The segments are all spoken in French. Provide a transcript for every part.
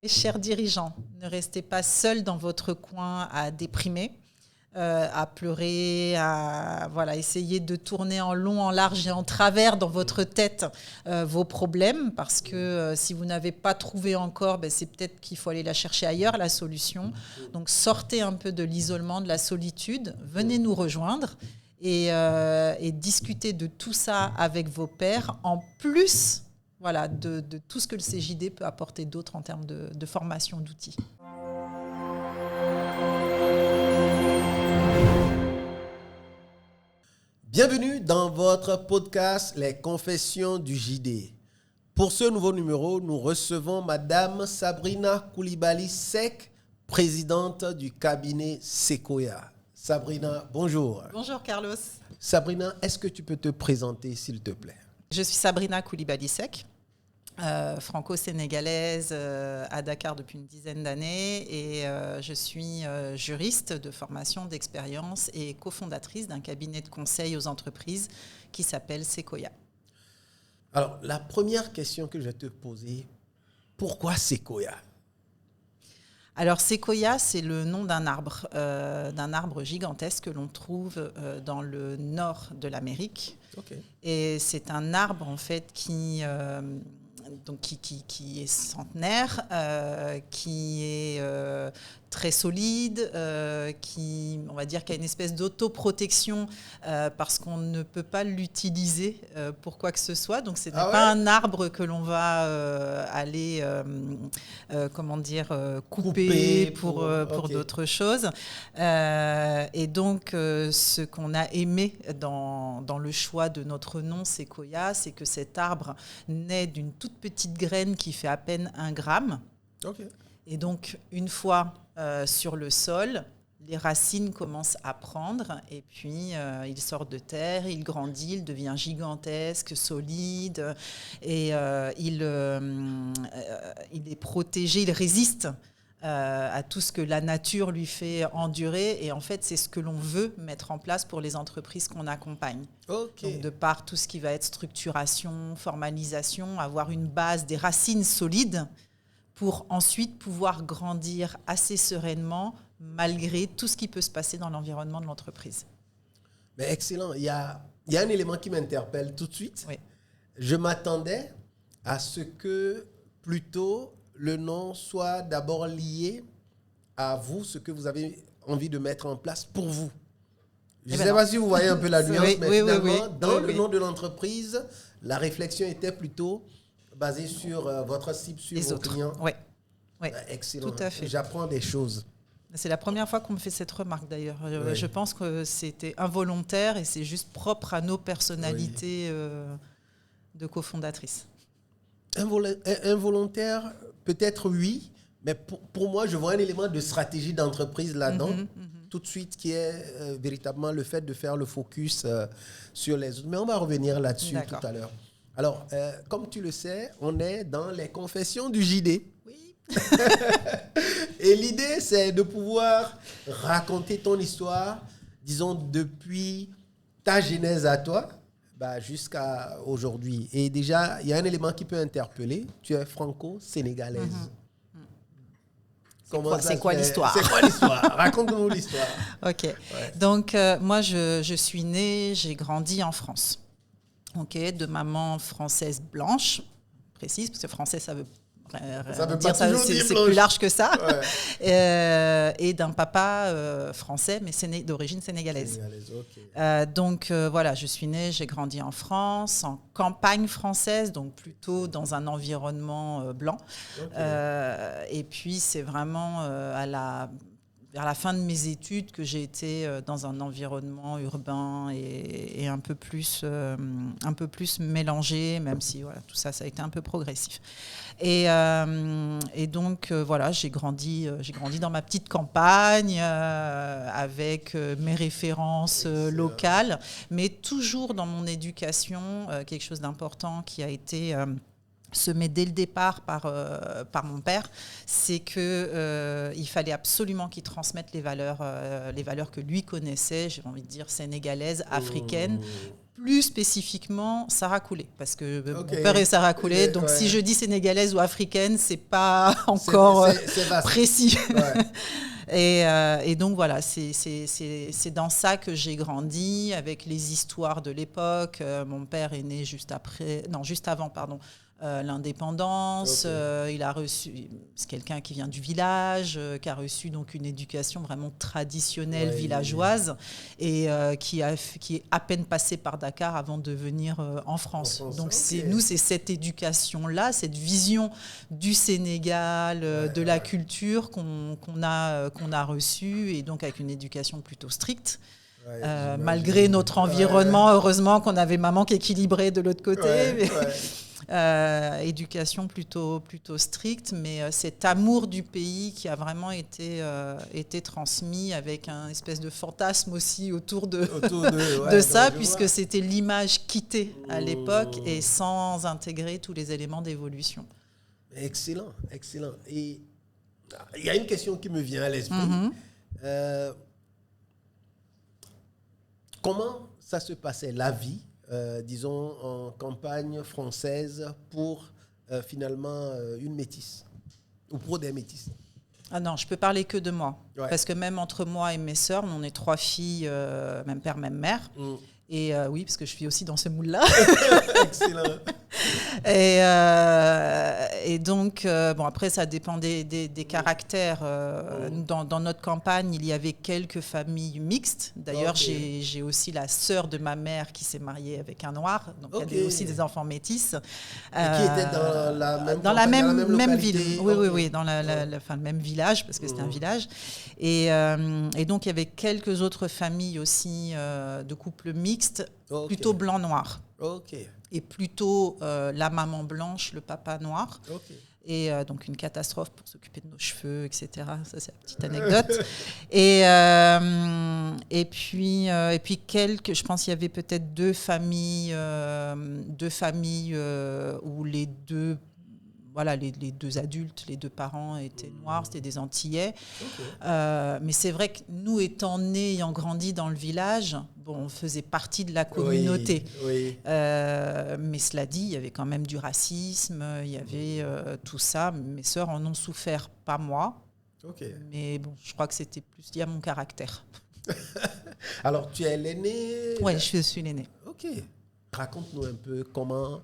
Chers dirigeants, ne restez pas seuls dans votre coin à déprimer, à pleurer, à essayer de tourner en long, en large et en travers dans votre tête vos problèmes, parce que si vous n'avez pas trouvé encore, c'est peut-être qu'il faut aller la chercher ailleurs, la solution. Donc sortez un peu de l'isolement, de la solitude, venez nous rejoindre et discutez de tout ça avec vos pairs, en plus de tout ce que le CJD peut apporter d'autre en termes de formation d'outils. Bienvenue dans votre podcast Les Confessions du JD. Pour ce nouveau numéro, nous recevons Madame Sabrina Coulibaly-Seck, présidente du cabinet Sequoia. Sabrina, bonjour. Bonjour Carlos. Sabrina, est-ce que tu peux te présenter s'il te plaît? Je suis Sabrina Coulibaly-Seck, franco-sénégalaise à Dakar depuis une dizaine d'années et je suis juriste de formation, d'expérience et cofondatrice d'un cabinet de conseil aux entreprises qui s'appelle Sequoia. Alors, la première question que je vais te poser, pourquoi Sequoia? Alors, Sequoia, c'est le nom d'un arbre gigantesque que l'on trouve dans le nord de l'Amérique. Okay. Et c'est un arbre, en fait, qui est centenaire, qui est très solide, on va dire, qui a une espèce d'autoprotection parce qu'on ne peut pas l'utiliser pour quoi que ce soit. Donc, ce n'est pas un arbre que l'on va aller, couper pour okay. d'autres choses. Et donc, ce qu'on a aimé dans le choix de notre nom Sequoia, c'est que cet arbre naît d'une toute petite graine qui fait à peine 1 gramme. Okay. Et donc, une fois sur le sol, les racines commencent à prendre et puis il sort de terre, il grandit, il devient gigantesque, solide et il est protégé, il résiste à tout ce que la nature lui fait endurer. Et en fait, c'est ce que l'on veut mettre en place pour les entreprises qu'on accompagne. Okay. Donc, de par tout ce qui va être structuration, formalisation, avoir une base, des racines solides pour ensuite pouvoir grandir assez sereinement malgré tout ce qui peut se passer dans l'environnement de l'entreprise. Mais excellent. Il y a un élément qui m'interpelle tout de suite. Oui. Je m'attendais à ce que plutôt le nom soit d'abord lié à vous, ce que vous avez envie de mettre en place pour vous. Je ne sais pas si vous voyez un peu la nuance, mais finalement, dans le nom de l'entreprise, la réflexion était plutôt basée sur votre cible, sur les vos autres. clients. Oui. Excellent. Tout à fait. J'apprends des choses. C'est la première fois qu'on me fait cette remarque d'ailleurs. Oui. Je pense que c'était involontaire et c'est juste propre à nos personnalités de cofondatrices. Involontaire, peut-être oui, mais pour moi, je vois un élément de stratégie d'entreprise là-dedans, tout de suite, qui est véritablement le fait de faire le focus sur les autres. Mais on va revenir là-dessus tout à l'heure. Alors, comme tu le sais, on est dans les confessions du JD. Oui. Et l'idée, c'est de pouvoir raconter ton histoire, disons, depuis ta genèse à toi, jusqu'à aujourd'hui. Et déjà, il y a un élément qui peut interpeller. Tu es franco-sénégalaise. C'est quoi l'histoire? C'est quoi l'histoire? Raconte-nous l'histoire. OK. Ouais. Donc, moi, je suis née, j'ai grandi en France. Okay, de maman française blanche, précise, parce que français, ça veut dire c'est plus large que ça. Ouais. Et d'un papa français, mais d'origine sénégalaise. Okay. Donc voilà, je suis née, j'ai grandi en France, en campagne française, donc plutôt dans un environnement blanc. Okay. Et puis c'est vraiment vers la fin de mes études que j'ai été dans un environnement urbain et un peu plus mélangé, même si tout ça a été un peu progressif. Et donc voilà, j'ai grandi dans ma petite campagne avec mes références locales, mais toujours dans mon éducation, quelque chose d'important qui a été semé dès le départ par mon père, c'est qu'il fallait absolument qu'il transmette les valeurs que lui connaissait, j'ai envie de dire sénégalaises, africaines, plus spécifiquement Sarah Koulé, parce que mon père est Sarah Koulé, donc si je dis sénégalaise ou africaine, c'est pas encore précis. Et donc voilà, c'est dans ça que j'ai grandi, avec les histoires de l'époque. Mon père est né juste avant, l'indépendance. Il a reçu, c'est quelqu'un qui vient du village, qui a reçu donc une éducation vraiment traditionnelle villageoise et qui est à peine passé par Dakar avant de venir en France. Donc c'est cette éducation-là, cette vision du Sénégal, de la culture qu'on a reçue, et donc avec une éducation plutôt stricte. Malgré notre environnement, heureusement qu'on avait maman qui équilibrait de l'autre côté. Éducation plutôt stricte, mais cet amour du pays qui a vraiment été transmis, avec un espèce de fantasme aussi autour de ça, puisque c'était l'image quittée à l'époque et sans intégrer tous les éléments d'évolution. Excellent. Et il y a une question qui me vient à l'esprit. Comment ça se passait, la vie, disons, en campagne française pour finalement une métisse, ou pour des métisses? Ah non, je peux parler que de moi. Parce que même entre moi et mes sœurs, on est 3 filles, même père, même mère. Et oui, parce que je suis aussi dans ce moule-là. Excellent. Et donc, après, ça dépend des caractères. Dans notre campagne, il y avait quelques familles mixtes. D'ailleurs, j'ai aussi la sœur de ma mère qui s'est mariée avec un noir. Donc, il y avait aussi des enfants métis. Et qui étaient dans la même ville. Oui, dans le même village, parce que c'était un village. Et donc, il y avait quelques autres familles aussi de couples mixtes, plutôt blanc-noir. Et plutôt la maman blanche, le papa noir. Et donc une catastrophe pour s'occuper de nos cheveux, etc. Ça, c'est la petite anecdote. Et puis je pense qu'il y avait peut-être deux familles où les deux adultes, les 2 parents étaient noirs, c'était des Antillais. Mais c'est vrai que nous, étant nés, ayant grandi dans le village, on faisait partie de la communauté. Mais cela dit, il y avait quand même du racisme, il y avait tout ça. Mes sœurs en ont souffert, pas moi. Mais bon, je crois que c'était plus lié à mon caractère. Alors, tu es l'aînée? Oui, je suis l'aînée. Raconte-nous un peu comment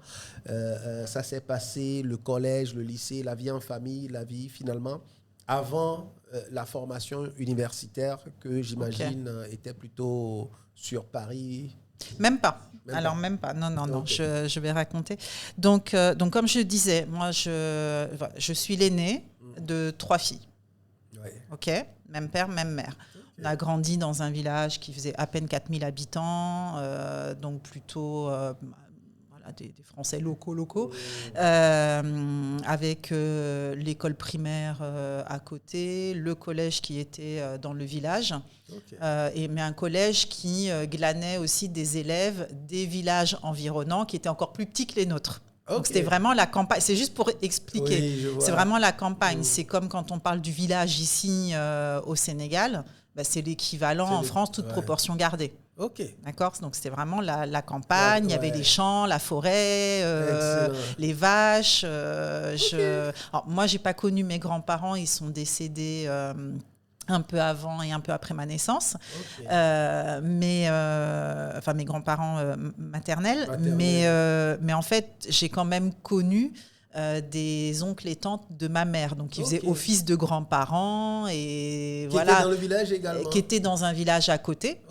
ça s'est passé, le collège, le lycée, la vie en famille, la vie finalement, avant la formation universitaire que j'imagine était plutôt sur Paris. Même pas. Même pas. Non, je vais raconter. Donc comme je disais, moi, je suis l'aînée de 3 filles. Même père, même mère. On a grandi dans un village qui faisait à peine 4000 habitants, donc plutôt des Français locaux, avec l'école primaire à côté, le collège qui était dans le village, mais un collège qui glanait aussi des élèves des villages environnants qui étaient encore plus petits que les nôtres. Donc c'était vraiment la campagne. C'est juste pour expliquer. C'est vraiment la campagne. C'est comme quand on parle du village ici au Sénégal. C'est l'équivalent en France, toute proportion gardée. D'accord. Donc c'était vraiment la campagne. Il y avait les champs, la forêt, les vaches. Alors, moi, j'ai pas connu mes grands-parents. Ils sont décédés un peu avant et un peu après ma naissance. Mes grands-parents maternels. Mais en fait, j'ai quand même connu des oncles et tantes de ma mère, donc qui faisaient office de grands-parents et qui étaient dans le village également, qui étaient dans un village à côté,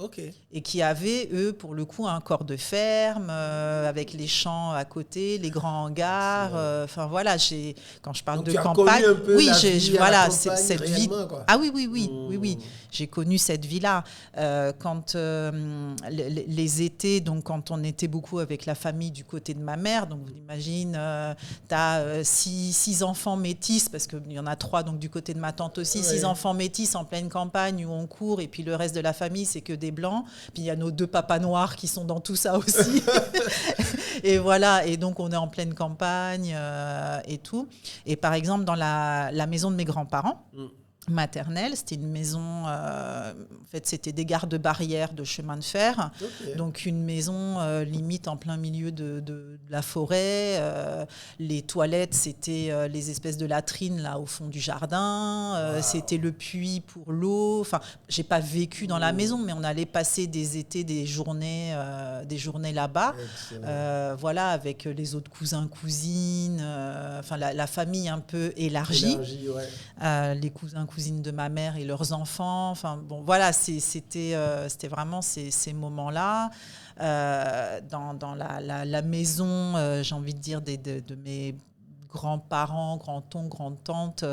et qui avaient eux pour le coup un corps de ferme avec les champs à côté, les grands hangars. Quand je parle donc de tu campagne, as connu un peu oui, cette vie. Quoi. Ah oui, j'ai connu cette vie-là quand les étés, donc quand on était beaucoup avec la famille du côté de ma mère, donc vous imaginez, t'as 6 enfants métis, parce qu'il y en a 3 donc du côté de ma tante aussi, 6 enfants métis en pleine campagne où on court, et puis le reste de la famille c'est que des blancs, puis il y a nos 2 papas noirs qui sont dans tout ça aussi. Et voilà, et donc on est en pleine campagne et tout. Et par exemple dans la maison de mes grands-parents, maternelle. C'était une maison, en fait, c'était des gardes-barrières de chemin de fer. Donc, une maison limite en plein milieu de la forêt. Les toilettes, c'était les espèces de latrines là au fond du jardin. C'était le puits pour l'eau. Enfin, j'ai pas vécu dans la maison, mais on allait passer des étés, des journées là-bas. Voilà, avec les autres cousins, cousines. Enfin, la famille un peu élargie. Les cousins, cousines de ma mère et leurs enfants. Enfin, bon, voilà, c'était vraiment ces moments-là. Dans la maison, j'ai envie de dire, de mes grands-parents, grands-oncles, grandes-tantes,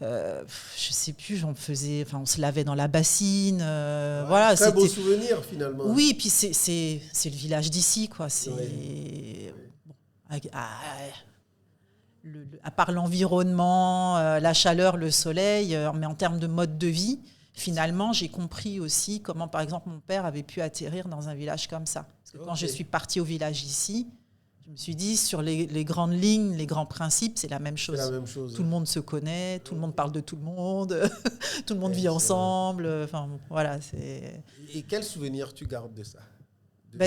je sais plus, on se lavait dans la bassine. Voilà, très beau souvenir, finalement. Oui, puis c'est le village d'ici, quoi. C'est... Bon, à part l'environnement, la chaleur, le soleil, mais en termes de mode de vie, finalement, j'ai compris aussi comment, par exemple, mon père avait pu atterrir dans un village comme ça. Parce que quand je suis partie au village ici, je me suis dit, sur les grandes lignes, les grands principes, c'est la même chose. Tout le monde se connaît, tout le monde parle de tout le monde, tout le monde vit ensemble. Enfin, voilà, c'est... Et quel souvenir tu gardes de ça ?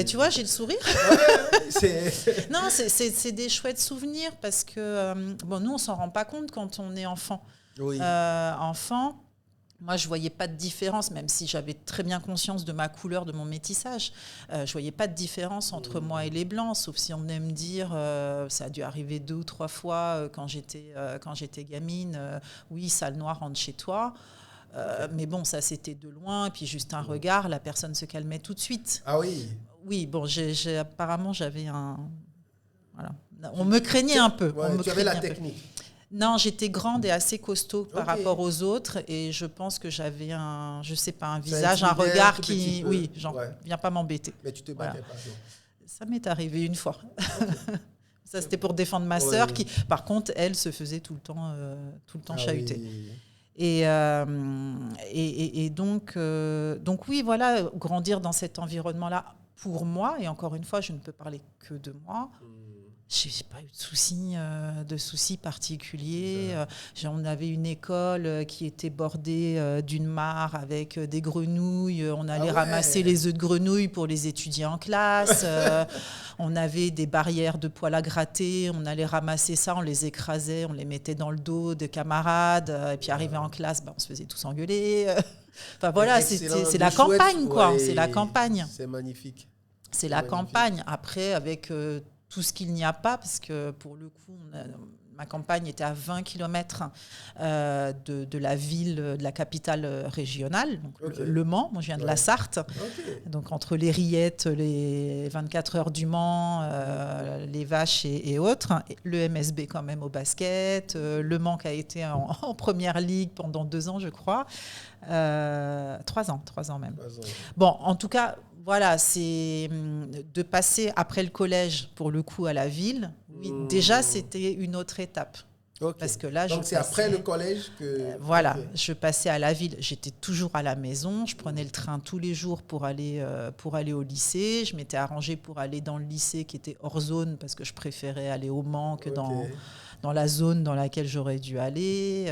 Tu vois, j'ai le sourire. Non, c'est des chouettes souvenirs parce que nous, on s'en rend pas compte quand on est enfant. Enfant, moi, je voyais pas de différence, même si j'avais très bien conscience de ma couleur, de mon métissage. Je voyais pas de différence entre moi et les blancs, sauf si on venait me dire, ça a dû arriver 2 ou 3 fois quand j'étais gamine, oui, sale noire, rentre chez toi. Mais bon, ça c'était de loin, puis juste un regard, la personne se calmait tout de suite. Ah oui. Oui, bon, apparemment j'avais un... Voilà. On me craignait un peu. Tu avais la technique. Non, j'étais grande et assez costaud par rapport aux autres, et je pense que j'avais un visage, un regard qui... Oui, genre, viens pas m'embêter. Mais tu te battais pas. Ça m'est arrivé une fois. Ça, c'était pour défendre ma sœur, qui, par contre, elle se faisait tout le temps chahuter. Oui. Et donc oui, voilà, grandir dans cet environnement-là, pour moi, et encore une fois, je ne peux parler que de moi, je n'ai pas eu de soucis particuliers. On avait une école qui était bordée d'une mare avec des grenouilles. On allait ramasser les œufs de grenouilles pour les étudier en classe. On avait des barrières de poils à gratter. On allait ramasser ça, on les écrasait, on les mettait dans le dos de camarades. Et puis, arrivé en classe, on se faisait tous engueuler. Enfin, voilà, c'est la campagne, quoi. C'est la campagne. C'est magnifique. C'est la campagne. Après, avec... tout ce qu'il n'y a pas, parce que pour le coup, ma campagne était à 20 km de la ville, de la capitale régionale, donc Le Mans. Moi, je viens de la Sarthe. Donc, entre les rillettes, les 24 heures du Mans, les vaches et autres. Le MSB quand même au basket. Le Mans qui a été en première ligue pendant 2 ans, je crois. 3 ans même. 3 ans. Bon, en tout cas... Voilà, c'est de passer après le collège, pour le coup, à la ville. Oui, déjà, c'était une autre étape. Parce que là, donc, c'est après le collège que... je passais à la ville. J'étais toujours à la maison. Je prenais le train tous les jours pour aller au lycée. Je m'étais arrangée pour aller dans le lycée qui était hors zone parce que je préférais aller au Mans que dans la zone dans laquelle j'aurais dû aller.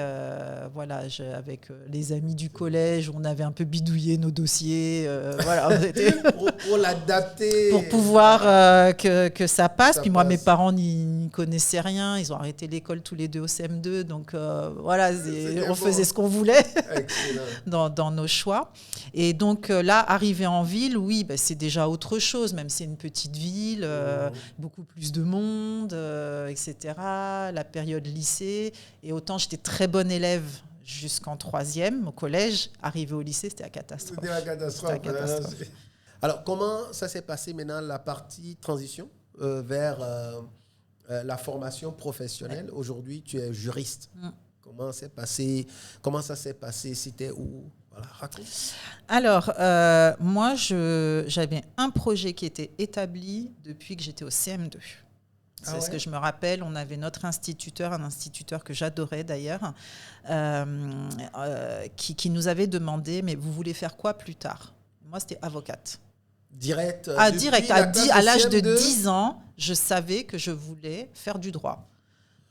Avec les amis du collège, on avait un peu bidouillé nos dossiers. Pour l'adapter. Pour pouvoir que ça passe. Puis moi, mes parents n'y connaissaient rien. Ils ont arrêté l'école tous les 2 au CM2. Donc on faisait ce qu'on voulait dans nos choix. Et donc là, arriver en ville, oui, c'est déjà autre chose. Même si c'est une petite ville, beaucoup plus de monde, etc. La période lycée, et autant j'étais très bonne élève jusqu'en 3e au collège, arrivé au lycée, c'était la catastrophe. C'était la catastrophe. Alors, comment ça s'est passé maintenant, la partie transition vers la formation professionnelle? Aujourd'hui, tu es juriste. Comment ça s'est passé? C'était où? Voilà, raconte. Alors, moi, j'avais un projet qui était établi depuis que j'étais au CM2. C'est ce que je me rappelle. On avait notre instituteur, un instituteur que j'adorais d'ailleurs, qui nous avait demandé, mais vous voulez faire quoi plus tard? Moi, c'était avocate. Direct. Direct. À l'âge de 10 ans, je savais que je voulais faire du droit.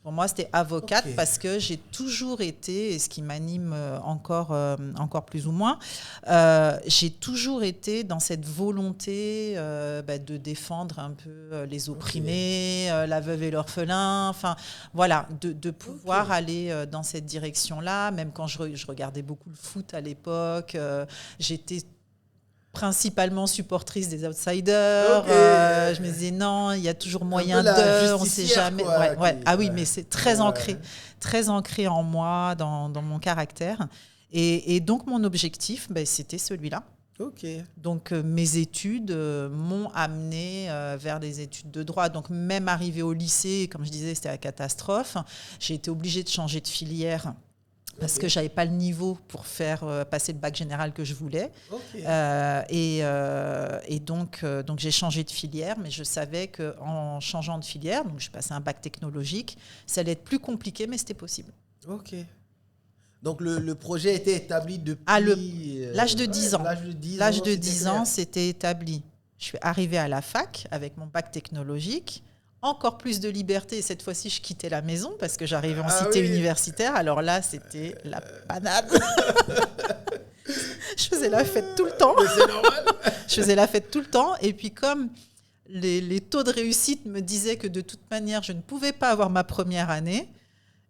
Pour moi, c'était avocate parce que j'ai toujours été, et ce qui m'anime encore plus ou moins, j'ai toujours été dans cette volonté de défendre un peu les opprimés, la veuve et l'orphelin, enfin voilà, de pouvoir aller dans cette direction-là. Même quand je regardais beaucoup le foot à l'époque, j'étais principalement supportrice des outsiders. Je me disais non, il y a toujours moyen de, on ne sait jamais. Ah oui, mais c'est très ancré en moi, dans mon caractère. Et donc mon objectif, c'était celui-là. Donc mes études m'ont amené vers des études de droit. Donc même arrivé au lycée, comme je disais, c'était la catastrophe. J'ai été obligée de changer de filière. Parce que je n'avais pas le niveau pour faire passer le bac général que je voulais. Et donc j'ai changé de filière, mais je savais qu'en changeant de filière, donc je passais un bac technologique, ça allait être plus compliqué, mais c'était possible. Donc le projet était établi depuis... l'âge de 10 ans. L'âge de 10 ans, c'était établi. Je suis arrivée à la fac avec mon bac technologique. Encore plus de liberté. Et cette fois-ci, je quittais la maison parce que j'arrivais en cité universitaire. Alors là, c'était la panade. Je faisais la fête tout le temps. Mais c'est normal. Je faisais la fête tout le temps. Et puis comme les taux de réussite me disaient que de toute manière, je ne pouvais pas avoir ma première année,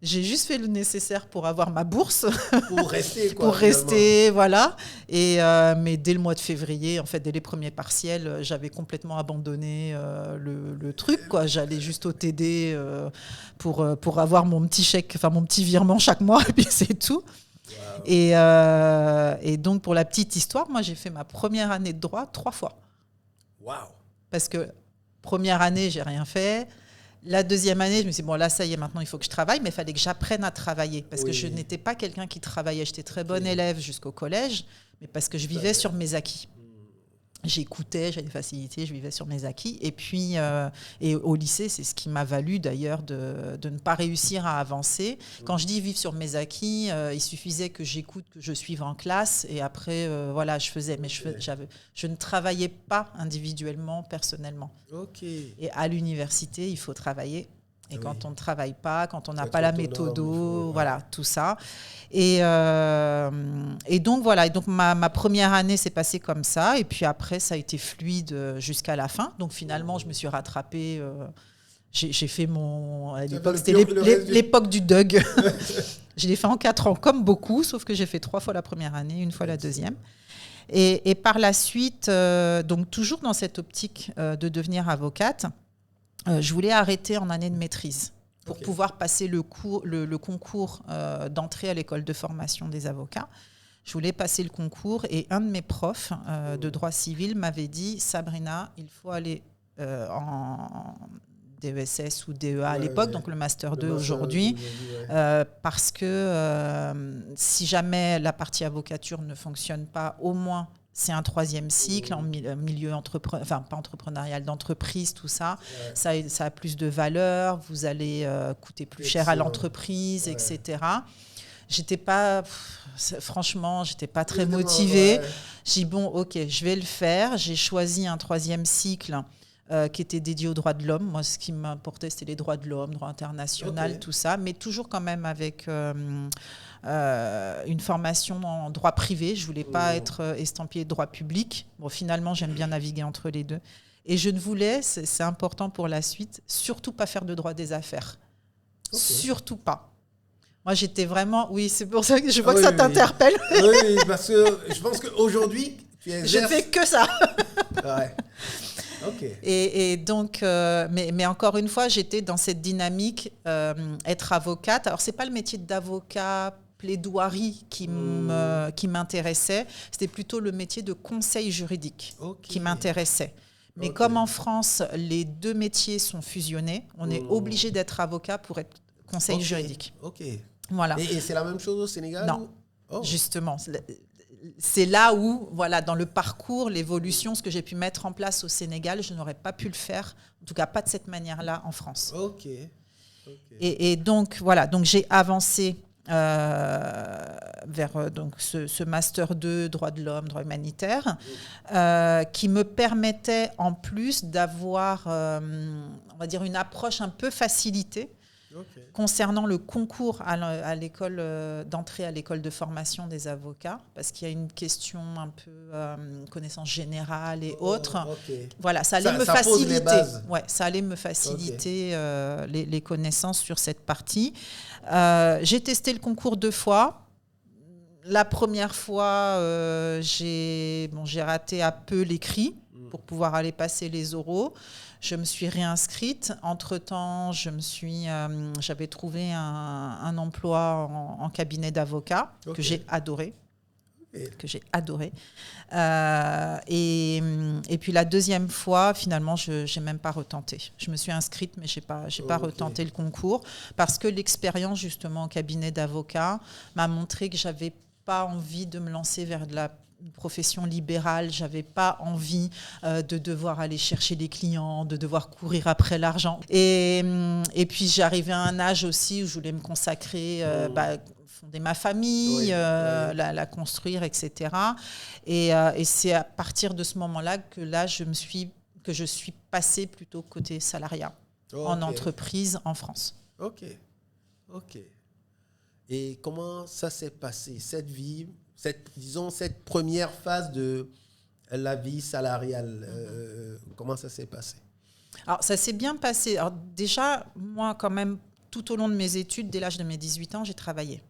j'ai juste fait le nécessaire pour avoir ma bourse. Pour rester, quoi. Pour rester, voilà. Mais dès le mois de février, en fait, dès les premiers partiels, j'avais complètement abandonné le truc, quoi. J'allais juste au TD pour avoir mon petit chèque, enfin mon petit virement chaque mois, et puis c'est tout. Wow. Et donc, pour la petite histoire, moi, j'ai fait ma première année de droit 3 fois. Waouh. Parce que première année, j'ai rien fait. La deuxième année, je me suis dit, bon, là, ça y est, maintenant, il faut que je travaille, mais il fallait que j'apprenne à travailler. Parce que je n'étais pas quelqu'un qui travaillait. J'étais très bonne élève jusqu'au collège, mais parce que je vivais sur mes acquis. J'écoutais, j'avais des facilités, je vivais sur mes acquis. Et puis, et au lycée, c'est ce qui m'a valu, d'ailleurs, de ne pas réussir à avancer. Quand je dis vivre sur mes acquis, il suffisait que j'écoute, que je suive en classe, et après, voilà, je faisais. Mais je ne travaillais pas individuellement, personnellement. Et à l'université, il faut travailler. Et quand on ne travaille pas, quand on n'a pas la méthode, voilà, tout ça. Et donc, voilà. Et donc, ma première année s'est passée comme ça. Et puis après, ça a été fluide jusqu'à la fin. Donc, finalement, je me suis rattrapée. J'ai fait mon... À l'époque, c'était l'époque du DUG. Je l'ai fait en 4 ans, comme beaucoup, sauf que j'ai fait 3 fois la première année, 1 fois la deuxième. Et par la suite, donc toujours dans cette optique de devenir avocate, je voulais arrêter en année de maîtrise pour pouvoir passer le concours d'entrée à l'école de formation des avocats. Je voulais passer le concours et un de mes profs de droit civil m'avait dit « Sabrina, il faut aller en DESS ou DEA à l'époque, donc le Master 2 aujourd'hui, parce que si jamais la partie avocature ne fonctionne pas, au moins c'est un 3e cycle en milieu pas entrepreneurial, d'entreprise, tout ça. Ça a plus de valeur, vous allez coûter plus cher à l'entreprise, etc. J'étais pas, franchement, j'étais pas très motivée. J'ai dit bon, ok, je vais le faire. J'ai choisi un 3e cycle qui était dédié aux droits de l'homme. Moi, ce qui m'importait, c'était les droits de l'homme, droit international, tout ça, mais toujours quand même avec une formation en droit privé. Je ne voulais pas être estampillée de droit public. Bon, finalement, j'aime bien naviguer entre les deux. Et je ne voulais, c'est important pour la suite, surtout pas faire de droit des affaires. Surtout pas. Moi, j'étais vraiment... Oui, c'est pour ça que je vois que ça t'interpelle. Oui, parce que je pense qu'aujourd'hui, tu exerces... Je ne fais que ça. Ouais. Et donc, mais encore une fois, j'étais dans cette dynamique, être avocate. Alors, ce n'est pas le métier d'avocat plaidoirie qui m'intéressait, c'était plutôt le métier de conseil juridique qui m'intéressait. Mais comme en France, les 2 métiers sont fusionnés, on est obligé d'être avocat pour être conseil juridique. Voilà. Et c'est la même chose au Sénégal? Non, justement. C'est là où, voilà, dans le parcours, l'évolution, ce que j'ai pu mettre en place au Sénégal, je n'aurais pas pu le faire, en tout cas pas de cette manière-là en France. Et donc, voilà, donc j'ai avancé vers donc, ce Master 2, droit de l'homme, droit humanitaire, qui me permettait en plus d'avoir, on va dire, une approche un peu facilitée, Concernant le concours à l'école d'entrée à l'école de formation des avocats, parce qu'il y a une question un peu connaissance générale et autres. Voilà, ça allait me faciliter. Ouais, ça allait me faciliter les connaissances sur cette partie. J'ai testé le concours 2 fois. La première fois, j'ai raté à peu l'écrit pour pouvoir aller passer les oraux. Je me suis réinscrite. Entre-temps, j'avais trouvé un emploi en cabinet d'avocat que j'ai adoré. Et puis la deuxième fois, finalement, je n'ai même pas retenté. Je me suis inscrite, mais je n'ai pas retenté le concours parce que l'expérience, justement, en cabinet d'avocat m'a montré que je n'avais pas envie de me lancer vers de la profession libérale, j'avais pas envie de devoir aller chercher les clients, de devoir courir après l'argent. Et puis j'arrivais à un âge aussi où je voulais me consacrer, fonder ma famille, la construire, etc. Et c'est à partir de ce moment-là que je suis passée plutôt côté salariat en entreprise en France. Ok. Et comment ça s'est passé, cette vie? Cette première phase de la vie salariale, comment ça s'est passé? Alors, ça s'est bien passé. Alors, déjà, moi, quand même, tout au long de mes études, dès l'âge de mes 18 ans, j'ai travaillé.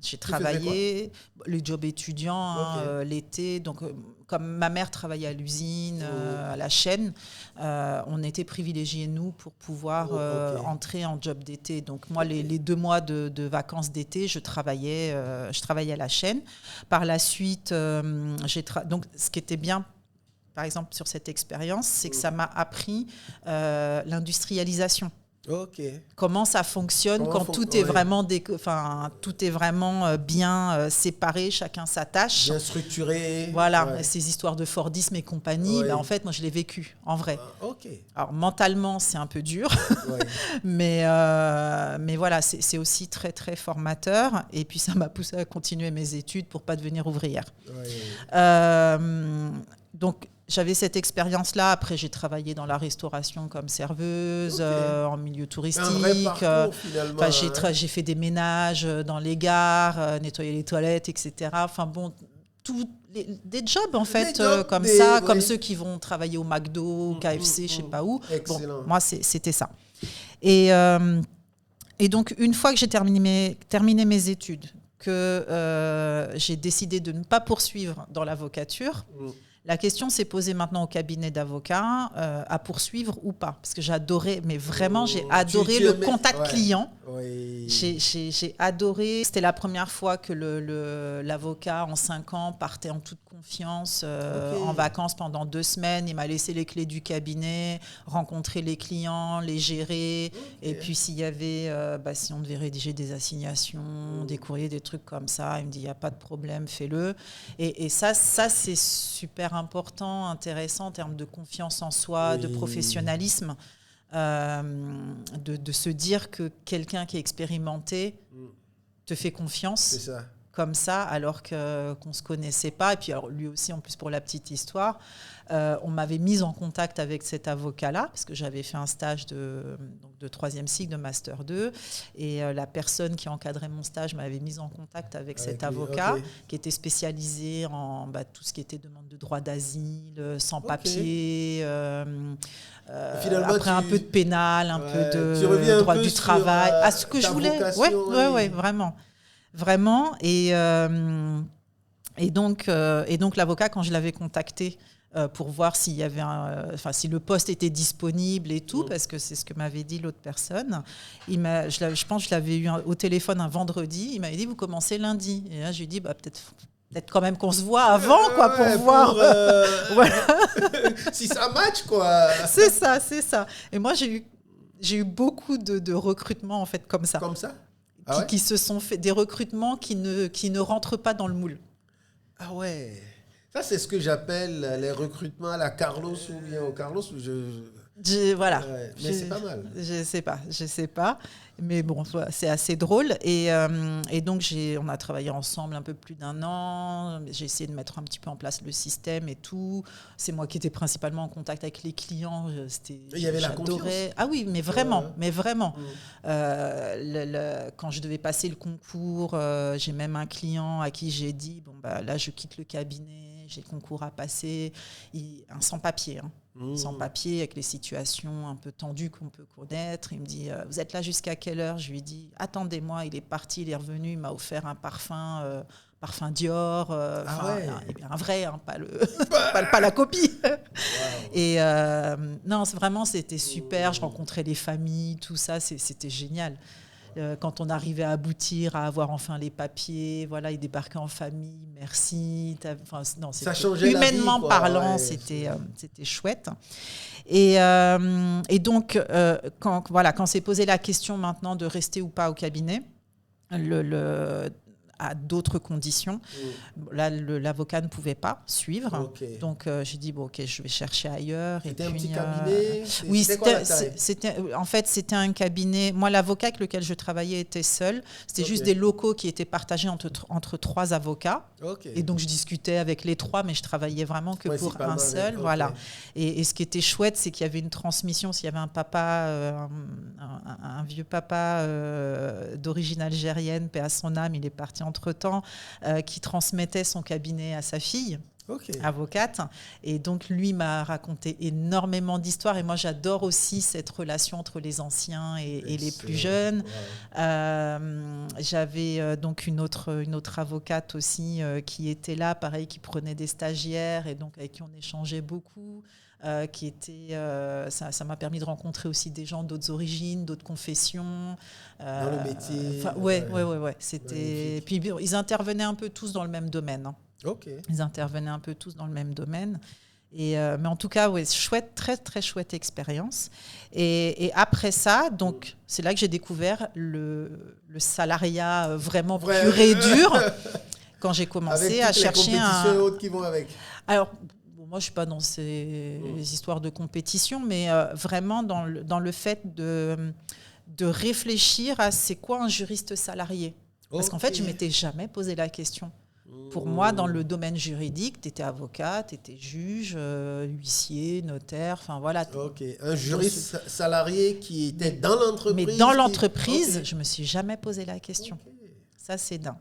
J'ai travaillé, le job étudiant, l'été. Donc, comme ma mère travaillait à l'usine, à la chaîne, on était privilégiés, nous, pour pouvoir entrer en job d'été. Donc, moi, les 2 mois de vacances d'été, je travaillais à la chaîne. Par la suite, donc, ce qui était bien, par exemple, sur cette expérience, c'est que ça m'a appris l'industrialisation. Comment ça fonctionne quand tout est vraiment bien séparé, chacun sa tâche, bien structuré. Voilà, ces histoires de Fordisme et compagnie, en fait, moi je l'ai vécu en vrai. Alors mentalement, c'est un peu dur, mais voilà, c'est aussi très très formateur. Et puis ça m'a poussé à continuer mes études pour pas devenir ouvrière. Donc j'avais cette expérience-là. Après, j'ai travaillé dans la restauration comme serveuse, en milieu touristique. Un vrai parcours, finalement. J'ai fait des ménages dans les gares, nettoyer les toilettes, etc. Enfin bon, des jobs en fait comme ceux qui vont travailler au McDo, KFC, je sais pas où. Excellent. Bon, moi, c'était ça. Et donc, une fois que j'ai terminé mes études, que j'ai décidé de ne pas poursuivre dans l'avocature, la question s'est posée maintenant au cabinet d'avocats à poursuivre ou pas. Parce que j'ai adoré le contact client. J'ai adoré. C'était la première fois que l'avocat, en 5 ans, partait en toute confiance en vacances pendant 2 semaines. Il m'a laissé les clés du cabinet, rencontrer les clients, les gérer. Et puis, s'il y avait, si on devait rédiger des assignations, des courriers, des trucs comme ça, il me dit, il n'y a pas de problème, fais-le. Et ça c'est super important, intéressant en termes de confiance en soi, de professionnalisme, de se dire que quelqu'un qui est expérimenté te fait confiance. C'est ça. Comme ça, alors qu'on ne se connaissait pas. Et puis alors, lui aussi, en plus, pour la petite histoire, on m'avait mise en contact avec cet avocat-là, parce que j'avais fait un stage de 3e cycle de Master 2. Et la personne qui encadrait mon stage m'avait mise en contact avec cet avocat, qui était spécialisé en tout ce qui était demande de droit d'asile, sans-papier, après un peu de pénal, un peu de droit du travail. À ce que je voulais. Oui, vraiment. Vraiment. Et donc l'avocat, quand je l'avais contacté pour voir s'il y avait si le poste était disponible et tout, parce que c'est ce que m'avait dit l'autre personne, je pense que je l'avais eu au téléphone un vendredi. Il m'avait dit, vous commencez lundi. Et là, je lui ai dit, peut-être quand même qu'on se voit avant, pour voir. Voilà. Si ça match, quoi. C'est ça. Et moi, j'ai eu beaucoup de recrutements, en fait, comme ça. Comme ça? Qui se sont fait des recrutements qui ne rentrent pas dans le moule. Ah ouais. Ça, c'est ce que j'appelle les recrutements à la Carlos ou bien au Carlos. Voilà. Mais c'est pas mal. Je sais pas. Mais bon, c'est assez drôle. Et donc, on a travaillé ensemble un peu plus d'1 an. J'ai essayé de mettre un petit peu en place le système et tout. C'est moi qui étais principalement en contact avec les clients. Il y avait la confiance. Ah oui, mais vraiment. Quand je devais passer le concours, j'ai même un client à qui j'ai dit, là, je quitte le cabinet, j'ai le concours à passer. Un sans-papier, hein. Sans papier, avec les situations un peu tendues qu'on peut connaître. Il me dit, vous êtes là jusqu'à quelle heure? Je lui dis, attendez-moi. Il est parti, il est revenu, il m'a offert un parfum Dior, un vrai, hein, pas la copie. Wow. Et non, vraiment, c'était super. Je rencontrais les familles, tout ça, c'était génial. Quand on arrivait à aboutir, à avoir enfin les papiers, voilà, ils débarquaient en famille, merci. Ça changeait humainement la vie, parlant, c'était chouette. Et donc, quand s'est posé la question maintenant de rester ou pas au cabinet, à d'autres conditions. Là, l'avocat ne pouvait pas suivre. Okay. Donc, j'ai dit, je vais chercher ailleurs. C'était un petit cabinet? Oui, c'était un cabinet. Moi, l'avocat avec lequel je travaillais était seul. C'était juste des locaux qui étaient partagés entre 3 avocats. Okay. Et donc, je discutais avec les 3, mais je travaillais vraiment que pour un seul. Okay. Voilà. Et ce qui était chouette, c'est qu'il y avait une transmission. S'il y avait un papa, un vieux papa d'origine algérienne, paix à son âme, il est parti entre-temps, qui transmettait son cabinet à sa fille, avocate. Et donc, lui m'a raconté énormément d'histoires. Et moi, j'adore aussi cette relation entre les anciens et les plus jeunes. Wow. J'avais donc une autre avocate aussi qui était là, pareil, qui prenait des stagiaires et donc avec qui on échangeait beaucoup. Ça m'a permis de rencontrer aussi des gens d'autres origines, d'autres confessions. Dans le métier. Ouais. C'était. Puis ils intervenaient un peu tous dans le même domaine. Hein. Ils intervenaient un peu tous dans le même domaine. Mais en tout cas, chouette, très très chouette expérience. Et après ça, donc c'est là que j'ai découvert le salariat vraiment pur et dur. Quand j'ai commencé à chercher les autres qui vont avec. Alors. Moi, je ne suis pas dans ces histoires de compétition, mais vraiment dans le fait de réfléchir à c'est quoi un juriste salarié. Parce qu'en fait, je ne m'étais jamais posé la question. Pour moi, dans le domaine juridique, tu étais avocat, tu étais juge, huissier, notaire, enfin voilà. Un juriste salarié qui était dans l'entreprise. Mais dans l'entreprise, je ne me suis jamais posé la question. Ça, c'est dingue.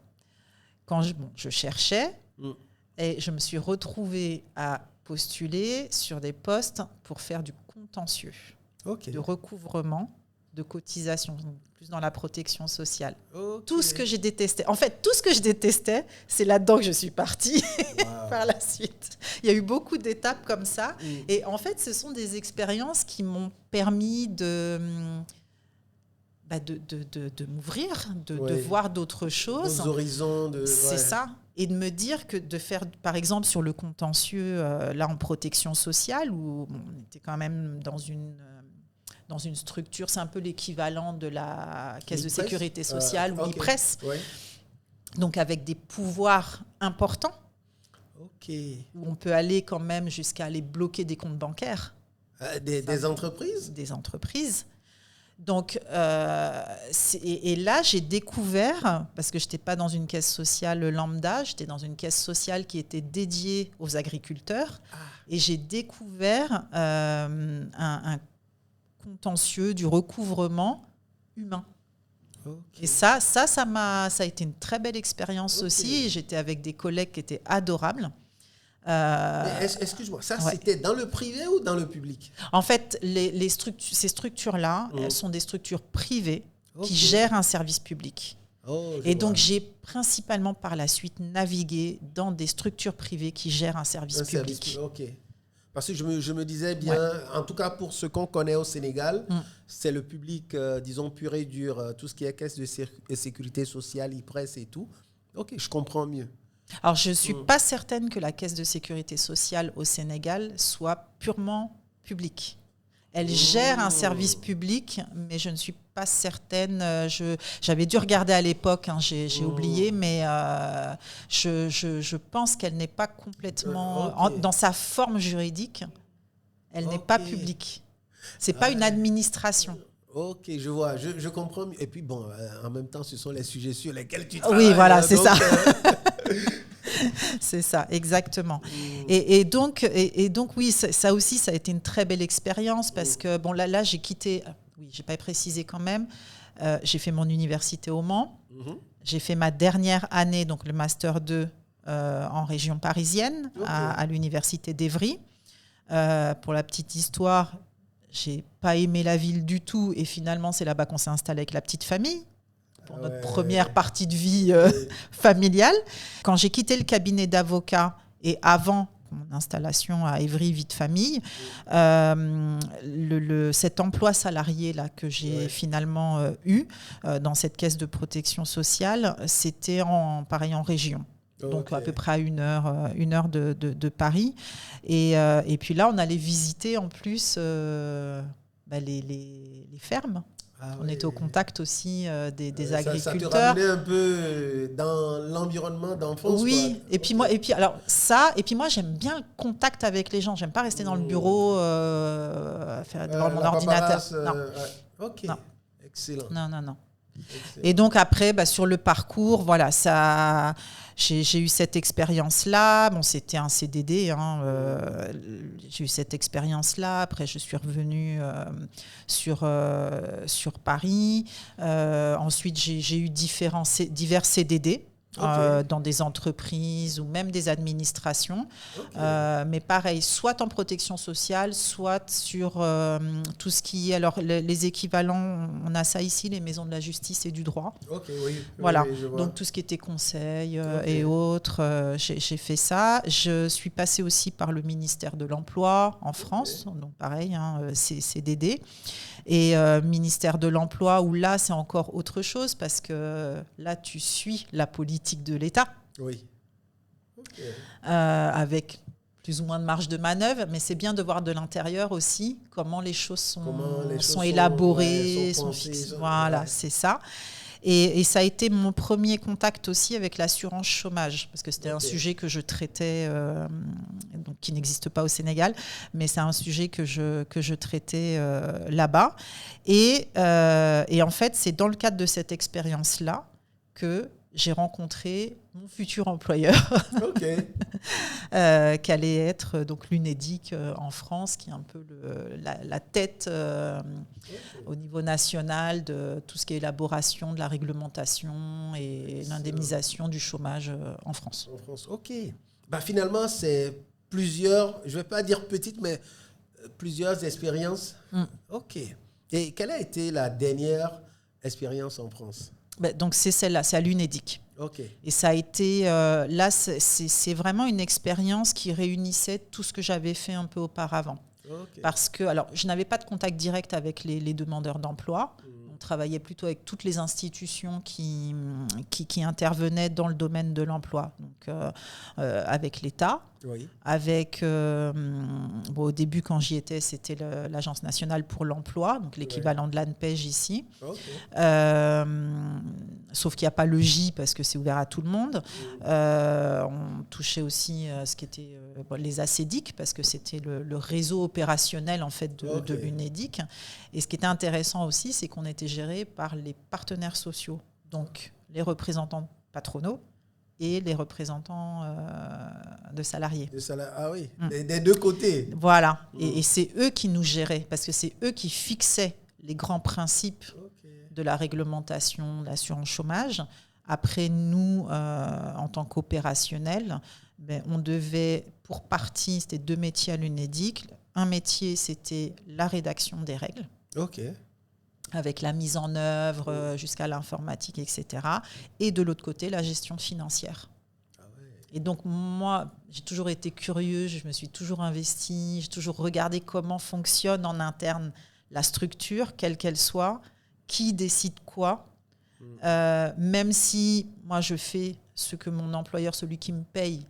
Quand je cherchais, et je me suis retrouvée à postuler sur des postes pour faire du contentieux, de recouvrement, de cotisation, plus dans la protection sociale. Tout ce que j'ai détesté. En fait, tout ce que je détestais, c'est là-dedans que je suis partie par la suite. Il y a eu beaucoup d'étapes comme ça. Et en fait, ce sont des expériences qui m'ont permis de m'ouvrir, de voir d'autres choses. D'autres horizons. C'est ça. Et de me dire que de faire, par exemple, sur le contentieux, là, en protection sociale, où on était quand même dans une structure, c'est un peu l'équivalent de la Caisse de sécurité sociale ou l'IPRES. Donc, avec des pouvoirs importants, où on peut aller quand même jusqu'à aller bloquer des comptes bancaires. Des entreprises ? Des entreprises. Donc, et là, j'ai découvert, parce que je n'étais pas dans une caisse sociale lambda, j'étais dans une caisse sociale qui était dédiée aux agriculteurs. Et j'ai découvert un contentieux du recouvrement humain. Et ça a été une très belle expérience aussi. J'étais avec des collègues qui étaient adorables. Excuse-moi, c'était dans le privé ou dans le public? En fait, ces structures-là, elles sont des structures privées qui gèrent un service public. Et donc, j'ai principalement par la suite navigué dans des structures privées qui gèrent un service public. Parce que je me disais bien, en tout cas pour ce qu'on connaît au Sénégal, c'est le public, disons, pur et dur, tout ce qui est caisse de sécurité sociale, IPRES et tout. Je comprends mieux. Alors, je ne suis pas certaine que la Caisse de sécurité sociale au Sénégal soit purement publique. Elle gère un service public, mais je ne suis pas certaine. J'avais dû regarder à l'époque, j'ai oublié, mais je pense qu'elle n'est pas complètement... dans sa forme juridique, elle n'est pas publique. C'est pas une administration. Ok, je vois, je comprends. Et puis bon, en même temps, ce sont les sujets sur lesquels tu travailles. Oui, voilà, c'est ça. C'est ça, exactement. Et donc, oui, ça aussi, ça a été une très belle expérience parce que, bon, là j'ai quitté, oui, j'ai pas précisé quand même, j'ai fait mon université au Mans, j'ai fait ma dernière année, donc le Master 2 en région parisienne, à l'université d'Évry. Pour la petite histoire, j'ai pas aimé la ville du tout et finalement, c'est là-bas qu'on s'est installé avec la petite famille. Pour notre première partie de vie familiale. Quand j'ai quitté le cabinet d'avocat et avant mon installation à Évry, vie de famille, cet emploi salarié là que j'ai finalement eu dans cette caisse de protection sociale, c'était en région. Donc à peu près à une heure de Paris. Et puis là, on allait visiter en plus les fermes. On était au contact aussi des agriculteurs. Ça te ramenait un peu dans l'environnement d'enfance. Oui, quoi. Et puis moi j'aime bien le contact avec les gens. J'aime pas rester dans le bureau devant mon ordinateur. Non. Ok. Non. Excellent. Non. Excellent. Et donc après, sur le parcours, voilà, ça. J'ai eu cette expérience-là. Bon, c'était un CDD. J'ai eu cette expérience-là. Après, je suis revenue sur Paris. Ensuite, j'ai eu divers CDD. Dans des entreprises ou même des administrations. Mais pareil, soit en protection sociale, soit sur tout ce qui est... Alors, les équivalents, on a ça ici, les maisons de la justice et du droit. Voilà. Donc, tout ce qui était conseil et autres, j'ai fait ça. Je suis passée aussi par le ministère de l'Emploi en France. Donc, pareil, c'est CDD. Et ministère de l'Emploi, où là, c'est encore autre chose, parce que là, tu suis la politique de l'État. Oui. Avec plus ou moins de marge de manœuvre, mais c'est bien de voir de l'intérieur aussi comment les choses sont élaborées, sont fixées. Voilà, c'est ça. Et ça a été mon premier contact aussi avec l'assurance chômage, parce que c'était un sujet que je traitais, donc qui n'existe pas au Sénégal, mais c'est un sujet que je traitais là-bas. Et en fait, c'est dans le cadre de cette expérience-là que j'ai rencontré mon futur employeur, qui allait être donc l'UNEDIC en France, qui est un peu la tête au niveau national de tout ce qui est élaboration de la réglementation et l'indemnisation du chômage en France. En France, ok. Finalement, c'est plusieurs, je ne vais pas dire petites, mais plusieurs expériences. Ok. Et quelle a été la dernière expérience en France ? Donc c'est celle-là, c'est à l'UNEDIC. Et ça a été, là, c'est vraiment une expérience qui réunissait tout ce que j'avais fait un peu auparavant. Parce que, alors, je n'avais pas de contact direct avec les demandeurs d'emploi. On travaillait plutôt avec toutes les institutions qui intervenaient dans le domaine de l'emploi. Donc, avec l'État, avec, au début, quand j'y étais, c'était l'Agence nationale pour l'emploi, donc l'équivalent de l'ANPEJ ici. Sauf qu'il n'y a pas le J parce que c'est ouvert à tout le monde. On touchait aussi ce qui était les ACEDIC parce que c'était le réseau opérationnel en fait de l'UNEDIC. Et ce qui était intéressant aussi, c'est qu'on était géré par les partenaires sociaux, donc les représentants patronaux et les représentants de salariés. Ah oui, des deux côtés. Voilà, et c'est eux qui nous géraient parce que c'est eux qui fixaient les grands principes de la réglementation de l'assurance chômage. Après, nous, en tant qu'opérationnels, on devait, pour partie, c'était 2 métiers à l'UNEDIC. Un métier, c'était la rédaction des règles, avec la mise en œuvre jusqu'à l'informatique, etc. Et de l'autre côté, la gestion financière. Et donc, moi, j'ai toujours été curieuse, je me suis toujours investie, j'ai toujours regardé comment fonctionne en interne la structure, quelle qu'elle soit, qui décide quoi, même si moi je fais ce que mon employeur, celui qui me paye,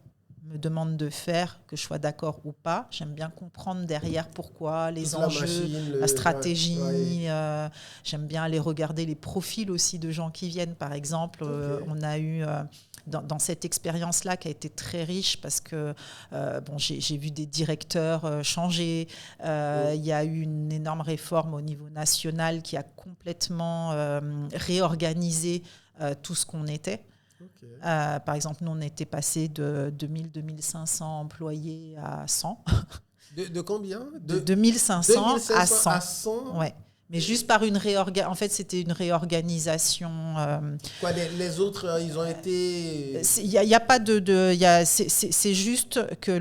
me demande de faire, que je sois d'accord ou pas. J'aime bien comprendre derrière pourquoi, les enjeux, la stratégie. J'aime bien aller regarder les profils aussi de gens qui viennent. Par exemple, on a eu dans cette expérience-là qui a été très riche parce que j'ai vu des directeurs changer. Il y a eu une énorme réforme au niveau national qui a complètement réorganisé tout ce qu'on était. Okay. Par exemple, nous, on était passé de 2000-2500 employés à 100. De combien? De 2500 à 100. À 100. Ouais. Mais juste par une réorganisation. En fait, c'était une réorganisation. Quoi, les autres, ils ont été. Il y a pas c'est juste que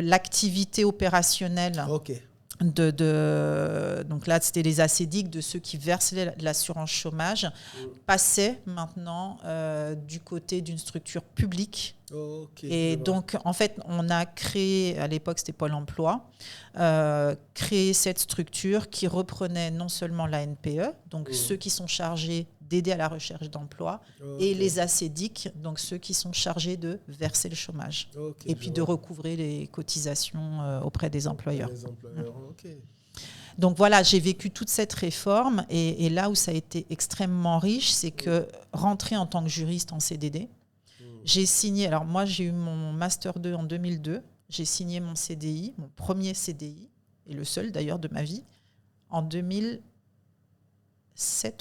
l'activité opérationnelle. Ok. Donc là, c'était les ACDIC, de ceux qui versaient l'assurance chômage, passaient maintenant du côté d'une structure publique. Okay, et donc, en fait, on a créé, à l'époque, c'était Pôle emploi, créé cette structure qui reprenait non seulement la NPE, donc ceux qui sont chargés d'aider à la recherche d'emploi, et les ACDIC, donc ceux qui sont chargés de verser le chômage, et puis de recouvrer les cotisations auprès des employeurs. Donc voilà, j'ai vécu toute cette réforme, et là où ça a été extrêmement riche, c'est que rentrer en tant que juriste en CDD, j'ai signé, alors moi j'ai eu mon Master 2 en 2002, j'ai signé mon CDI, mon premier CDI, et le seul d'ailleurs de ma vie, en 2007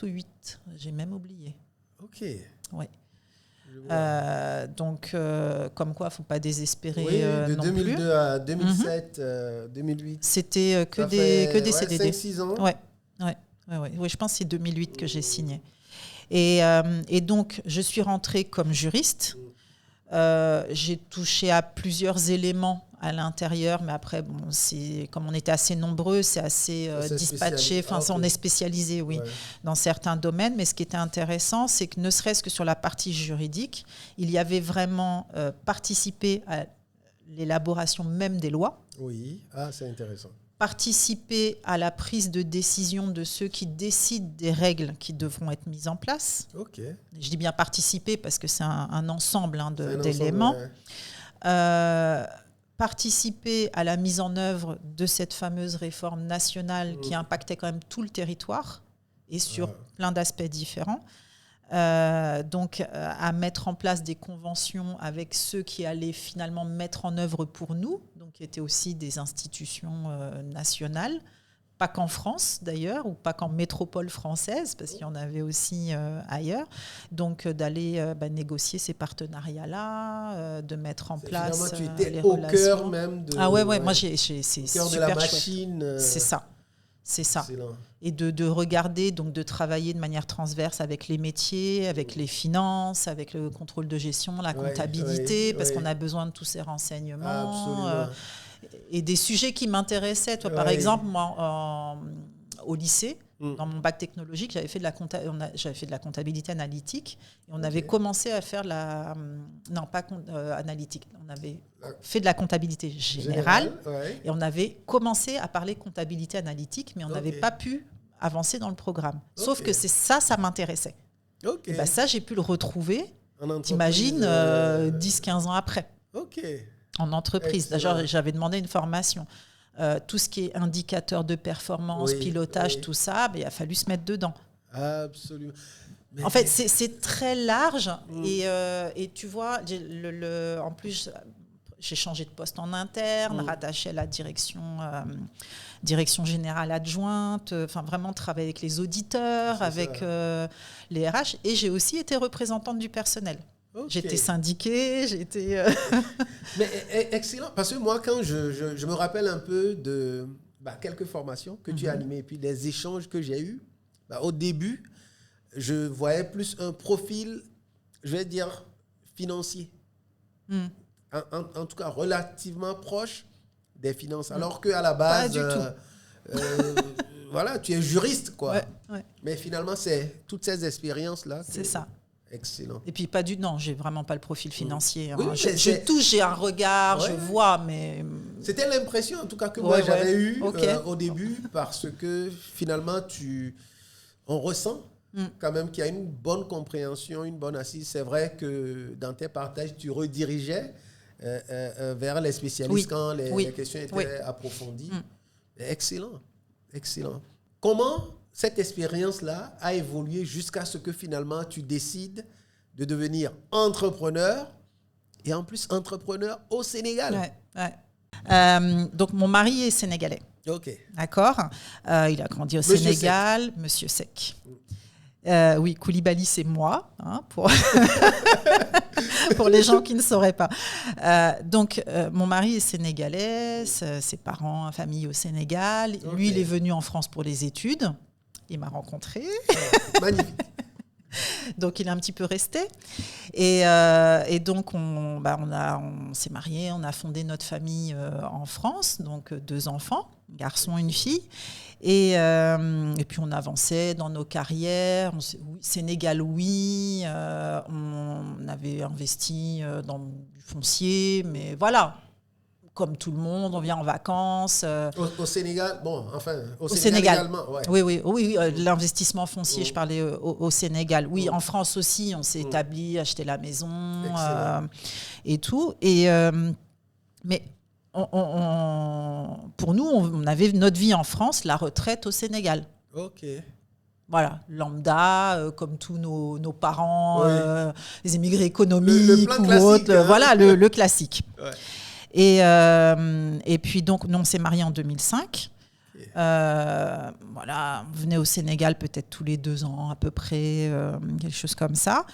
ou 2008, j'ai même oublié. Ok. Ouais. Donc, comme quoi, il ne faut pas désespérer de non 2002 plus. À 2007, 2008. C'était que des CDD. 5-6 ans. Ouais, je pense que c'est 2008 que j'ai signé. Et donc, je suis rentrée comme juriste. J'ai touché à plusieurs éléments à l'intérieur, mais après, comme on était assez nombreux, c'est assez dispatché. On est spécialisé, dans certains domaines. Mais ce qui était intéressant, c'est que ne serait-ce que sur la partie juridique, il y avait vraiment participé à l'élaboration même des lois. Oui, c'est intéressant. Participer à la prise de décision de ceux qui décident des règles qui devront être mises en place. Okay. Je dis bien participer parce que c'est un ensemble d'éléments. Ouais. Participer à la mise en œuvre de cette fameuse réforme nationale qui impactait quand même tout le territoire et sur plein d'aspects différents. Donc, à mettre en place des conventions avec ceux qui allaient finalement mettre en œuvre pour nous, donc qui étaient aussi des institutions nationales, pas qu'en France d'ailleurs, ou pas qu'en métropole française, parce qu'il y en avait aussi ailleurs. Donc, d'aller négocier ces partenariats, de mettre en place tu étais les au relations. Cœur même de... Moi, c'est super de la machine. Chouette. C'est ça. Excellent. Et de regarder, donc de travailler de manière transverse avec les métiers, avec les finances, avec le contrôle de gestion, la comptabilité, parce qu'on a besoin de tous ces renseignements. Et des sujets qui m'intéressaient. Par exemple, moi, au lycée, dans mon bac technologique, j'avais fait de la comptabilité analytique. Et on avait commencé à faire analytique. On avait fait de la comptabilité générale. Et on avait commencé à parler comptabilité analytique, mais on n'avait pas pu avancer dans le programme. Sauf que ça m'intéressait. Et ça, j'ai pu le retrouver, t'imagines, 10-15 ans après. En entreprise. D'ailleurs, j'avais demandé une formation. Tout ce qui est indicateur de performance, pilotage, tout ça, il a fallu se mettre dedans. Absolument. En fait, c'est très large. Et tu vois, en plus, j'ai changé de poste en interne, rattaché à la direction générale adjointe, vraiment travailler avec les auditeurs, avec les RH. Et j'ai aussi été représentante du personnel. J'étais syndiquée, Mais excellent, parce que moi, quand je me rappelle un peu de quelques formations que tu as animées et puis des échanges que j'ai eus, au début, je voyais plus un profil, je vais dire, financier. En tout cas, relativement proche des finances. Alors qu'à la base, pas du tout. Tu es juriste, quoi. Ouais. Mais finalement, c'est toutes ces expériences-là. C'est ça. Excellent. Et puis non, j'ai vraiment pas le profil financier. Oui, je touche, j'ai un regard, je vois, mais... C'était l'impression, en tout cas, que moi j'avais eue au début, parce que finalement, on ressent quand même qu'il y a une bonne compréhension, une bonne assise. C'est vrai que dans tes partages, tu redirigeais vers les spécialistes quand les questions étaient approfondies. Excellent. Comment cette expérience-là a évolué jusqu'à ce que finalement tu décides de devenir entrepreneur et en plus entrepreneur au Sénégal. Ouais. Donc, mon mari est sénégalais. OK. D'accord. Il a grandi au Sénégal, Sek. Monsieur Sek. Oui, Koulibaly, c'est moi, hein, pour les gens qui ne sauraient pas. Donc, mon mari est sénégalais, ses parents, famille au Sénégal. Okay. Lui, il est venu en France pour les études. Il m'a rencontré. Magnifique. Donc, il est un petit peu resté. Et donc, on s'est mariés, on a fondé notre famille en France, donc 2 enfants, un garçon et une fille. Et puis, on avançait dans nos carrières. Sénégal, oui. On avait investi dans du foncier, mais voilà. Comme tout le monde, on vient en vacances. Au Sénégal, au Sénégal également. Ouais. Oui, l'investissement foncier, je parlais au Sénégal. Oui, en France aussi, on s'est établi, acheté la maison et tout. Mais pour nous, on avait notre vie en France, la retraite au Sénégal. OK. Voilà, lambda, comme tous nos parents, les émigrés économiques le ou autres. Hein. Voilà, le classique. Ouais. Et puis donc, nous, on s'est mariés en 2005. Okay. Voilà, on venait au Sénégal peut-être tous les 2 ans à peu près, quelque chose comme ça.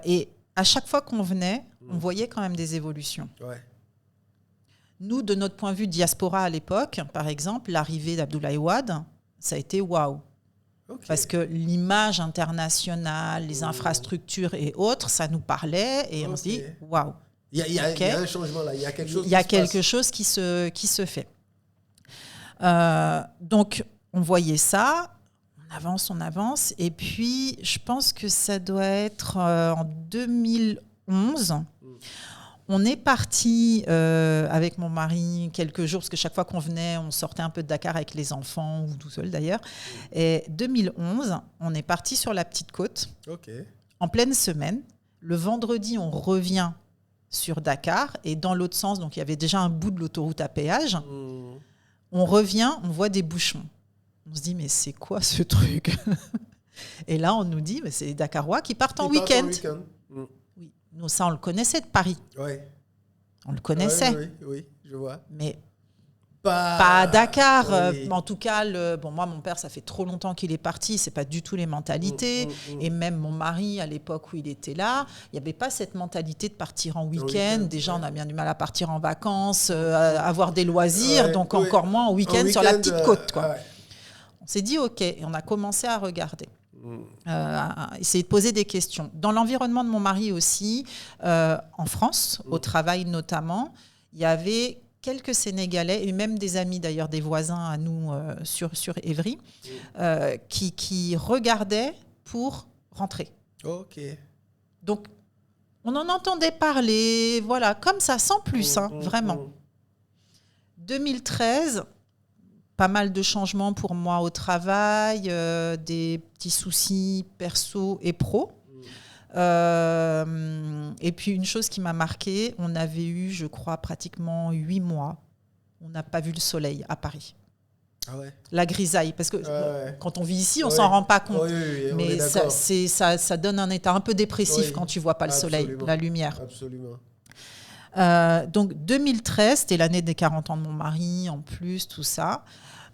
Et à chaque fois qu'on venait, on voyait quand même des évolutions. Ouais. Nous, de notre point de vue diaspora à l'époque, par exemple, l'arrivée d'Abdoulaye Wade, ça a été waouh. Okay. Parce que l'image internationale, les infrastructures et autres, ça nous parlait et on se dit waouh. Il y a un changement là, il y a quelque chose. Il y a quelque chose qui se fait. Donc, on voyait ça, on avance. Et puis, je pense que ça doit être en 2011. On est parti avec mon mari quelques jours, parce que chaque fois qu'on venait, on sortait un peu de Dakar avec les enfants, ou tout seul d'ailleurs. Et 2011, on est parti sur la Petite Côte, en pleine semaine. Le vendredi, on revient sur Dakar, et dans l'autre sens, donc il y avait déjà un bout de l'autoroute à péage. On revient, on voit des bouchons. On se dit, mais c'est quoi ce truc? Et là, on nous dit, mais c'est les Dakarois qui partent en week-end. Oui, nous, ça, on le connaissait de Paris. Oui. On le connaissait. Oui, je vois. Mais pas à Dakar. En tout cas, moi, mon père, ça fait trop longtemps qu'il est parti. C'est pas du tout les mentalités. Et même mon mari, à l'époque où il était là, il n'y avait pas cette mentalité de partir en week-end. Déjà, on a bien du mal à partir en vacances, avoir des loisirs. Donc, encore moins en week-end sur la Petite Côte. Quoi. On s'est dit, OK. Et on a commencé à regarder. Essayer de poser des questions. Dans l'environnement de mon mari aussi, en France, au travail notamment, il y avait quelques Sénégalais, et même des amis d'ailleurs, des voisins à nous sur Évry, qui regardaient pour rentrer. OK. Donc, on en entendait parler, voilà, comme ça, sans plus, vraiment. 2013, pas mal de changements pour moi au travail, des petits soucis perso et pro. Et puis une chose qui m'a marquée, on avait eu, je crois, pratiquement 8 mois. On n'a pas vu le soleil à Paris. Ah ouais. La grisaille, parce que quand on vit ici, on s'en rend pas compte. Mais ça donne un état un peu dépressif quand tu vois pas le soleil, la lumière. Absolument. Donc 2013, c'était l'année des 40 ans de mon mari, en plus, tout ça.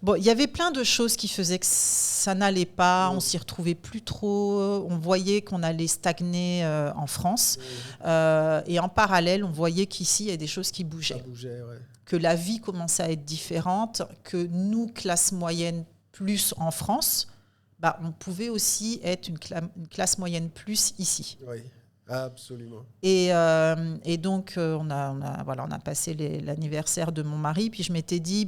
Bon, il y avait plein de choses qui faisaient que ça n'allait pas, on s'y retrouvait plus trop, on voyait qu'on allait stagner en France. Et en parallèle, on voyait qu'ici, il y a des choses qui bougeaient. Ça bougeait, ouais. Que la vie commençait à être différente, que nous, classe moyenne plus en France, on pouvait aussi être une classe moyenne plus ici. Oui, absolument. Et donc, on a passé l'anniversaire de mon mari, puis je m'étais dit,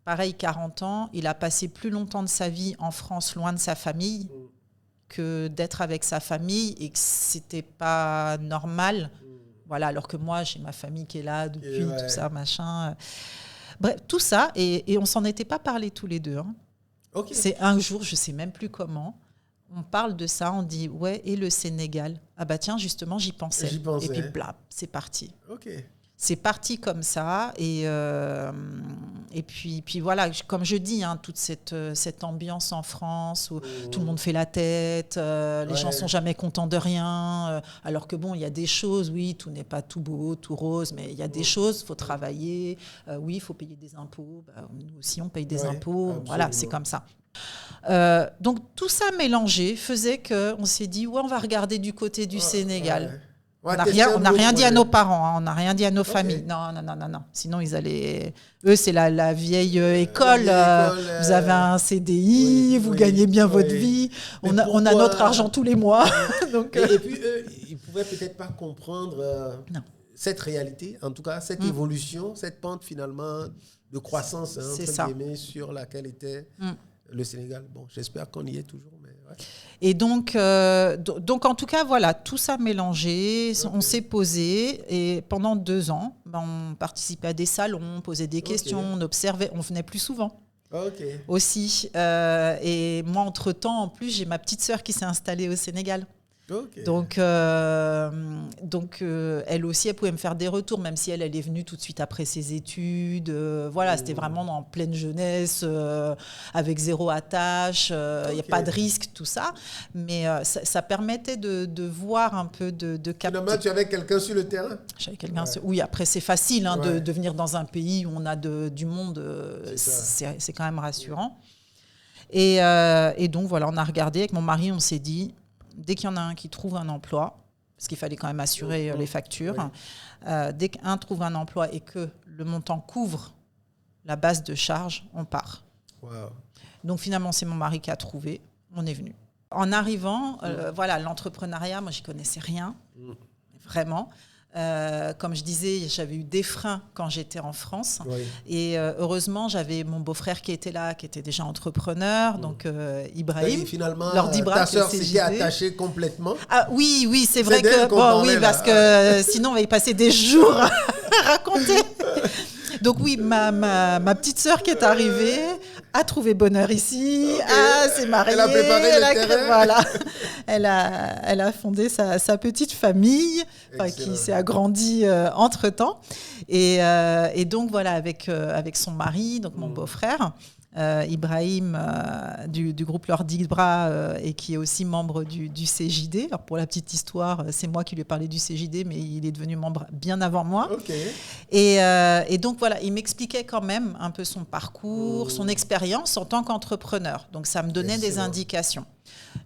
pareil, 40 ans, il a passé plus longtemps de sa vie en France, loin de sa famille, que d'être avec sa famille, et que c'était pas normal. Voilà, alors que moi, j'ai ma famille qui est là depuis, tout ça, machin. Bref, tout ça, et on s'en était pas parlé tous les deux. Okay. C'est un jour, je sais même plus comment, on parle de ça, on dit, et le Sénégal? Ah bah tiens, justement, j'y pensais. Et puis, bla, c'est parti. Ok. c'est parti comme ça. Et puis voilà, comme je dis, hein, toute cette ambiance en France où tout le monde fait la tête, les gens sont jamais contents de rien. Alors que bon, il y a des choses, oui, tout n'est pas tout beau, tout rose, mais il y a des choses, il faut travailler. Oui, il faut payer des impôts. Nous aussi, on paye des impôts. Absolument. Voilà, c'est comme ça. Donc tout ça mélangé faisait qu'on s'est dit, on va regarder du côté du Sénégal. On n'a rien dit à nos parents, hein, on n'a rien dit à nos familles. Non. Sinon, ils allaient... Eux, c'est la vieille école. Vous avez un CDI, vous gagnez bien votre vie. On a notre argent tous les mois. Donc, et puis, eux, ils ne pouvaient peut-être pas comprendre cette réalité, en tout cas, cette évolution, cette pente, finalement, de croissance, entre guillemets, sur laquelle était le Sénégal. Bon, j'espère qu'on y est toujours, mais... Ouais. Et donc, en tout cas, voilà, tout ça mélangé, on s'est posé et pendant 2 ans, on participait à des salons, on posait des questions, on observait, on venait plus souvent aussi. Et moi, entre-temps, en plus, j'ai ma petite sœur qui s'est installée au Sénégal. Donc, elle aussi, elle pouvait me faire des retours, même si elle est venue tout de suite après ses études. Voilà, c'était vraiment en pleine jeunesse, avec 0 attache, il n'y a pas de risque, tout ça. Mais ça permettait de voir un peu, de capter. Finalement, tu avais quelqu'un sur le terrain ? J'avais quelqu'un Oui, après, c'est facile de venir dans un pays où on a du monde. C'est quand même rassurant. Et donc, voilà, on a regardé avec mon mari, on s'est dit... Dès qu'il y en a un qui trouve un emploi, parce qu'il fallait quand même assurer les factures, dès qu'un trouve un emploi et que le montant couvre la base de charge, on part. Wow. Donc finalement, c'est mon mari qui a trouvé, on est venu. En arrivant, voilà, l'entrepreneuriat, moi, j'y connaissais rien, vraiment. Comme je disais, j'avais eu des freins quand j'étais en France. Et heureusement, j'avais mon beau-frère qui était là, qui était déjà entrepreneur, donc Ibrahim. Et finalement, ta sœur s'était attachée complètement. Ah, oui, c'est vrai que... parce que sinon, on va y passer des jours à raconter. Donc oui, ma petite sœur qui est arrivée a trouvé bonheur ici, s'est mariée, elle a préparé le terrain. Voilà. Elle a fondé sa petite famille, qui s'est agrandie entre-temps. Et donc voilà, avec son mari, donc mon beau-frère, Ibrahim du groupe Lordibra et qui est aussi membre du CJD. Alors pour la petite histoire, c'est moi qui lui ai parlé du CJD, mais il est devenu membre bien avant moi. Et donc voilà, il m'expliquait quand même un peu son parcours, son expérience en tant qu'entrepreneur. Donc ça me donnait des indications.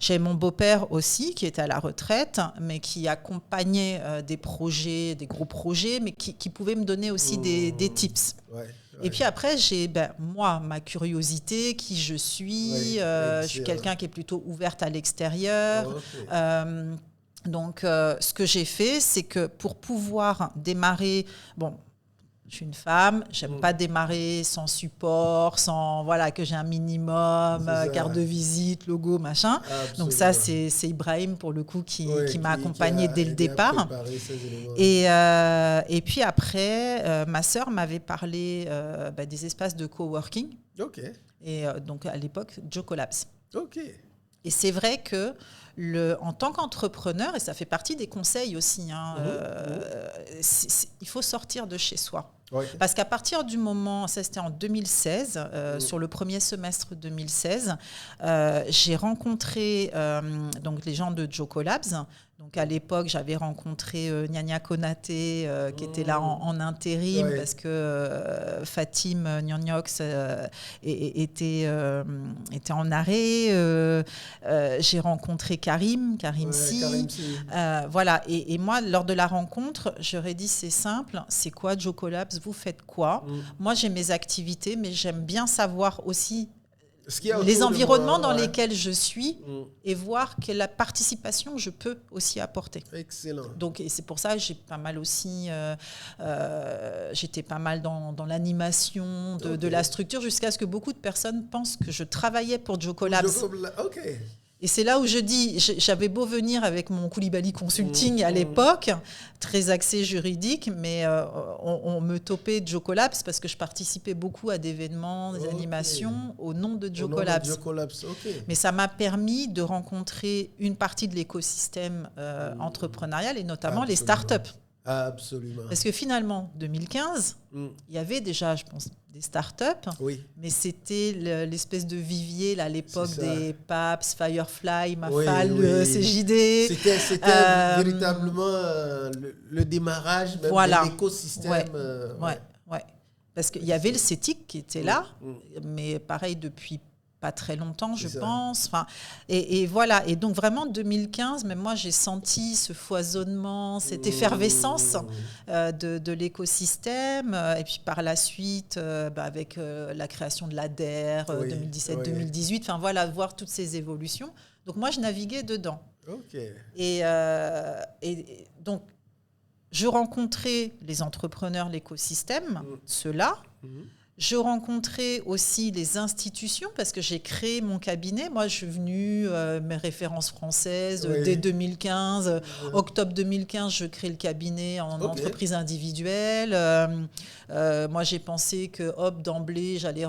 J'ai mon beau-père aussi qui était à la retraite, mais qui accompagnait des projets, des gros projets, mais qui pouvait me donner aussi des tips. Et puis après, j'ai moi, ma curiosité, qui je suis. Je suis quelqu'un qui est plutôt ouverte à l'extérieur. Donc, ce que j'ai fait, c'est que pour pouvoir démarrer... Bon, je suis une femme, j'aime pas démarrer sans support, sans que j'ai un minimum, carte de visite, logo, machin. Absolument. Donc ça, c'est Ibrahim pour le coup qui m'a accompagnée dès le départ. Et puis après, ma sœur m'avait parlé des espaces de coworking. Et donc à l'époque, Jocolabs. Et c'est vrai que en tant qu'entrepreneur, et ça fait partie des conseils aussi, il faut sortir de chez soi. Parce qu'à partir du moment, ça c'était en 2016, sur le premier semestre 2016, j'ai rencontré donc les gens de Jocolabs. Donc à l'époque, j'avais rencontré Nyanya Konaté qui était là en intérim parce que Fatim Nyonyox était en arrêt. J'ai rencontré Karim Si. Voilà. Et moi, lors de la rencontre, j'aurais dit c'est simple, c'est quoi Jocolabs ? Vous faites quoi ? Moi, j'ai mes activités, mais j'aime bien savoir aussi les environnements dans lesquels je suis et voir quelle participation je peux aussi apporter. Excellent. Donc, et c'est pour ça que j'ai pas mal aussi, j'étais pas mal dans l'animation de la structure jusqu'à ce que beaucoup de personnes pensent que je travaillais pour Jocolabs. Et c'est là où je dis, j'avais beau venir avec mon Koulibaly Consulting à l'époque, très axé juridique, mais on me topait Jocolabs parce que je participais beaucoup à d'événements, des animations au nom de Jocolabs. Mais ça m'a permis de rencontrer une partie de l'écosystème entrepreneurial et notamment les startups. Absolument. Parce que finalement, 2015, il y avait déjà, je pense, des startups, mais c'était l'espèce de vivier là, à l'époque des PAPS, Firefly, Mafal, CJD. C'était véritablement le démarrage même de l'écosystème. Ouais. Parce qu'il y avait le CETIC qui était là, mais pareil depuis pas très longtemps, je pense. Enfin, et voilà. Et donc, vraiment, 2015, même moi, j'ai senti ce foisonnement, cette effervescence de l'écosystème. Et puis, par la suite, avec la création de l'ADER, 2017-2018. Enfin, voilà, voir toutes ces évolutions. Donc, moi, je naviguais dedans. Et donc, je rencontrais les entrepreneurs, l'écosystème, ceux-là. Je rencontrais aussi les institutions parce que j'ai créé mon cabinet. Moi, je suis venue, mes références françaises, dès 2015. Octobre 2015, je crée le cabinet en entreprise individuelle. Moi, j'ai pensé que, d'emblée, j'allais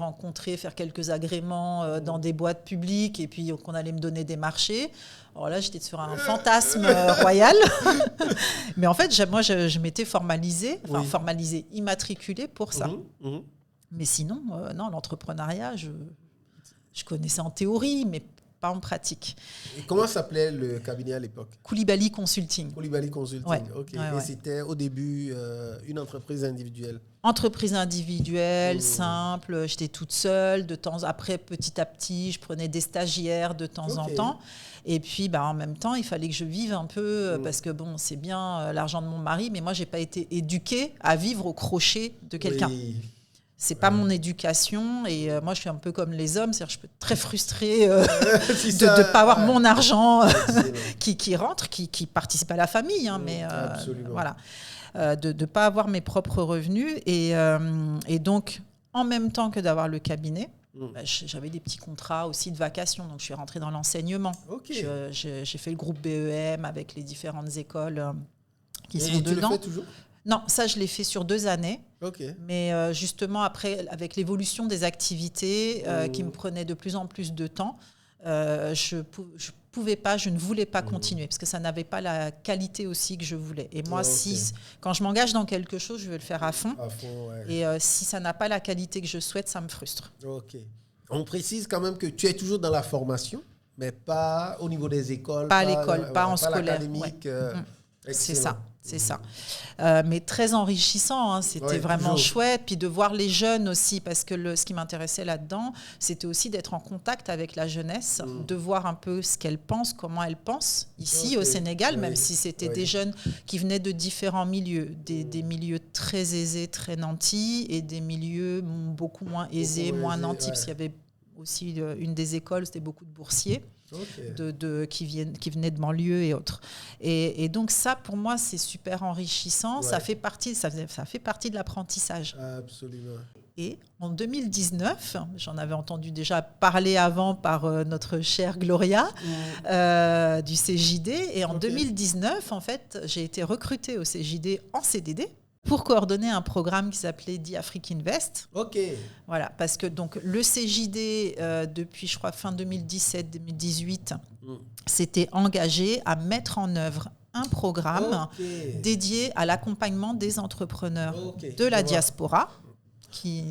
faire quelques agréments dans des boîtes publiques et puis qu'on allait me donner des marchés. Alors là, j'étais sur un fantasme royal. Mais en fait, moi, je m'étais formalisée, immatriculée pour ça. Mais sinon, non, l'entrepreneuriat, je connaissais en théorie, mais pas en pratique. Et comment s'appelait le cabinet à l'époque? Koulibaly Consulting. Koulibaly Consulting, ok. Et c'était au début une entreprise individuelle? Entreprise individuelle, simple. J'étais toute seule. Après, petit à petit, je prenais des stagiaires de temps en temps. Et puis, en même temps, il fallait que je vive un peu, parce que bon, c'est bien l'argent de mon mari, mais moi, je n'ai pas été éduquée à vivre au crochet de quelqu'un. C'est pas mon éducation et moi je suis un peu comme les hommes, c'est-à-dire je peux être très frustrée de ne pas avoir mon argent qui rentre, qui participe à la famille, mais voilà, de ne pas avoir mes propres revenus et donc en même temps que d'avoir le cabinet, j'avais des petits contrats aussi de vacation, donc je suis rentrée dans l'enseignement. J'ai fait le groupe BEM avec les différentes écoles qui sont dedans. Tu le fais toujours? Non, ça, je l'ai fait sur 2 années. Mais justement, après, avec l'évolution des activités qui me prenaient de plus en plus de temps, je ne voulais pas continuer parce que ça n'avait pas la qualité aussi que je voulais. Et moi, quand je m'engage dans quelque chose, je veux le faire à fond. Et si ça n'a pas la qualité que je souhaite, ça me frustre. On précise quand même que tu es toujours dans la formation, mais pas au niveau des écoles. Pas à l'école, pas en scolaire. L'académique. C'est ça. C'est ça. Mais très enrichissant, c'était vraiment chouette. Puis de voir les jeunes aussi, parce que ce qui m'intéressait là-dedans, c'était aussi d'être en contact avec la jeunesse, de voir un peu ce qu'elle pense, comment elle pense, ici au Sénégal, même si c'était des jeunes qui venaient de différents milieux, des milieux très aisés, très nantis, et des milieux beaucoup moins aisés, moins nantis, parce qu'il y avait aussi une des écoles, c'était beaucoup de boursiers. Qui venaient de banlieue et autres. Et donc ça, pour moi, c'est super enrichissant. Ça fait partie de l'apprentissage. Absolument. Et en 2019, j'en avais entendu déjà parler avant par notre chère Gloria du CJD. Et en 2019, en fait, j'ai été recrutée au CJD en CDD pour coordonner un programme qui s'appelait The Africa Invest. Voilà, parce que donc, le CJD, depuis, je crois, fin 2017-2018, s'était engagé à mettre en œuvre un programme dédié à l'accompagnement des entrepreneurs de la diaspora qui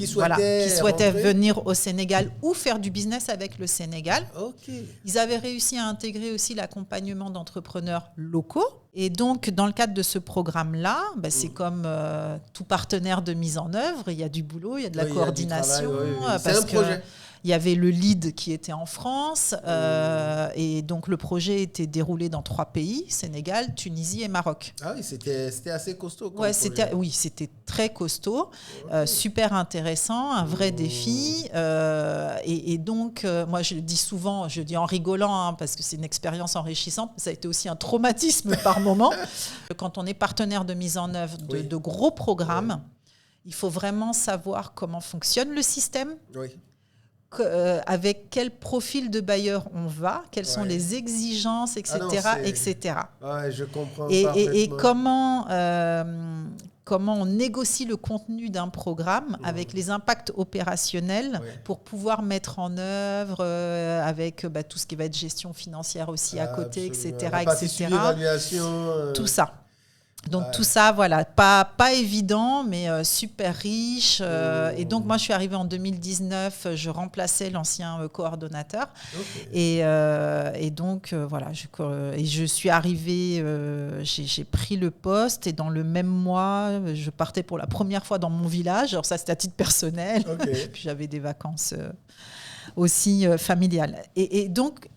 souhaitaient venir au Sénégal ou faire du business avec le Sénégal. Ils avaient réussi à intégrer aussi l'accompagnement d'entrepreneurs locaux. Et donc, dans le cadre de ce programme-là, c'est comme tout partenaire de mise en œuvre, il y a du boulot, il y a de la coordination. C'est un projet. Il y avait le lead qui était en France et donc le projet était déroulé dans 3 pays, Sénégal, Tunisie et Maroc. Ah oui, c'était assez costaud. C'était très costaud, super intéressant, un vrai défi. Et donc, moi je le dis souvent, je le dis en rigolant parce que c'est une expérience enrichissante, mais ça a été aussi un traumatisme par moment. Quand on est partenaire de mise en œuvre de gros programmes, il faut vraiment savoir comment fonctionne le système. Avec quel profil de bailleur on va, quelles sont les exigences, etc. etc. Je comprends et comment on négocie le contenu d'un programme avec les impacts opérationnels pour pouvoir mettre en œuvre avec tout ce qui va être gestion financière aussi à côté, etc. Évaluation. Tout ça. Donc tout ça, voilà, pas évident, mais super riche. Et donc moi, je suis arrivée en 2019, je remplaçais l'ancien coordonnateur. Okay. Et donc voilà, je suis arrivée, j'ai pris le poste et dans le même mois, je partais pour la première fois dans mon village. Alors ça, c'était à titre personnel. Okay. Puis j'avais des vacances aussi familiales. Et donc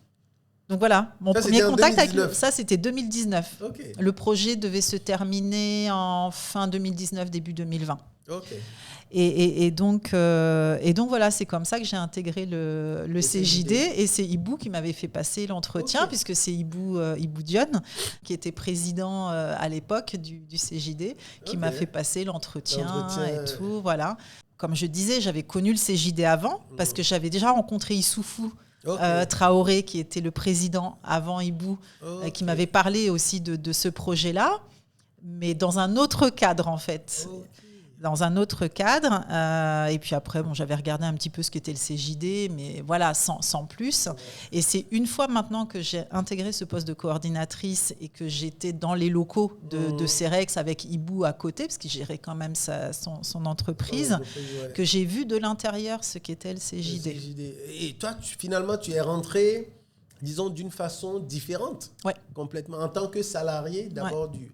voilà, mon premier contact avec ça, c'était 2019. Okay. Le projet devait se terminer en fin 2019, début 2020. Okay. Et donc voilà, c'est comme ça que j'ai intégré le CJD. Et c'est Ibou qui m'avait fait passer l'entretien, puisque c'est Ibou Dionne, qui était président à l'époque du CJD, qui m'a fait passer l'entretien et tout. Voilà. Comme je disais, j'avais connu le CJD avant, parce que j'avais déjà rencontré Issoufou Traoré, qui était le président avant Ibou, qui m'avait parlé aussi de ce projet-là, mais dans un autre cadre en fait. Dans un autre cadre. Et puis après, j'avais regardé un petit peu ce qu'était le CJD, mais voilà, sans plus. Et c'est une fois maintenant que j'ai intégré ce poste de coordinatrice et que j'étais dans les locaux de Cerex avec Ibou à côté, parce qu'il gérait quand même son entreprise, que j'ai vu de l'intérieur ce qu'était le CJD. Et toi, finalement, tu es rentré, disons, d'une façon différente, complètement, en tant que salarié d'abord du...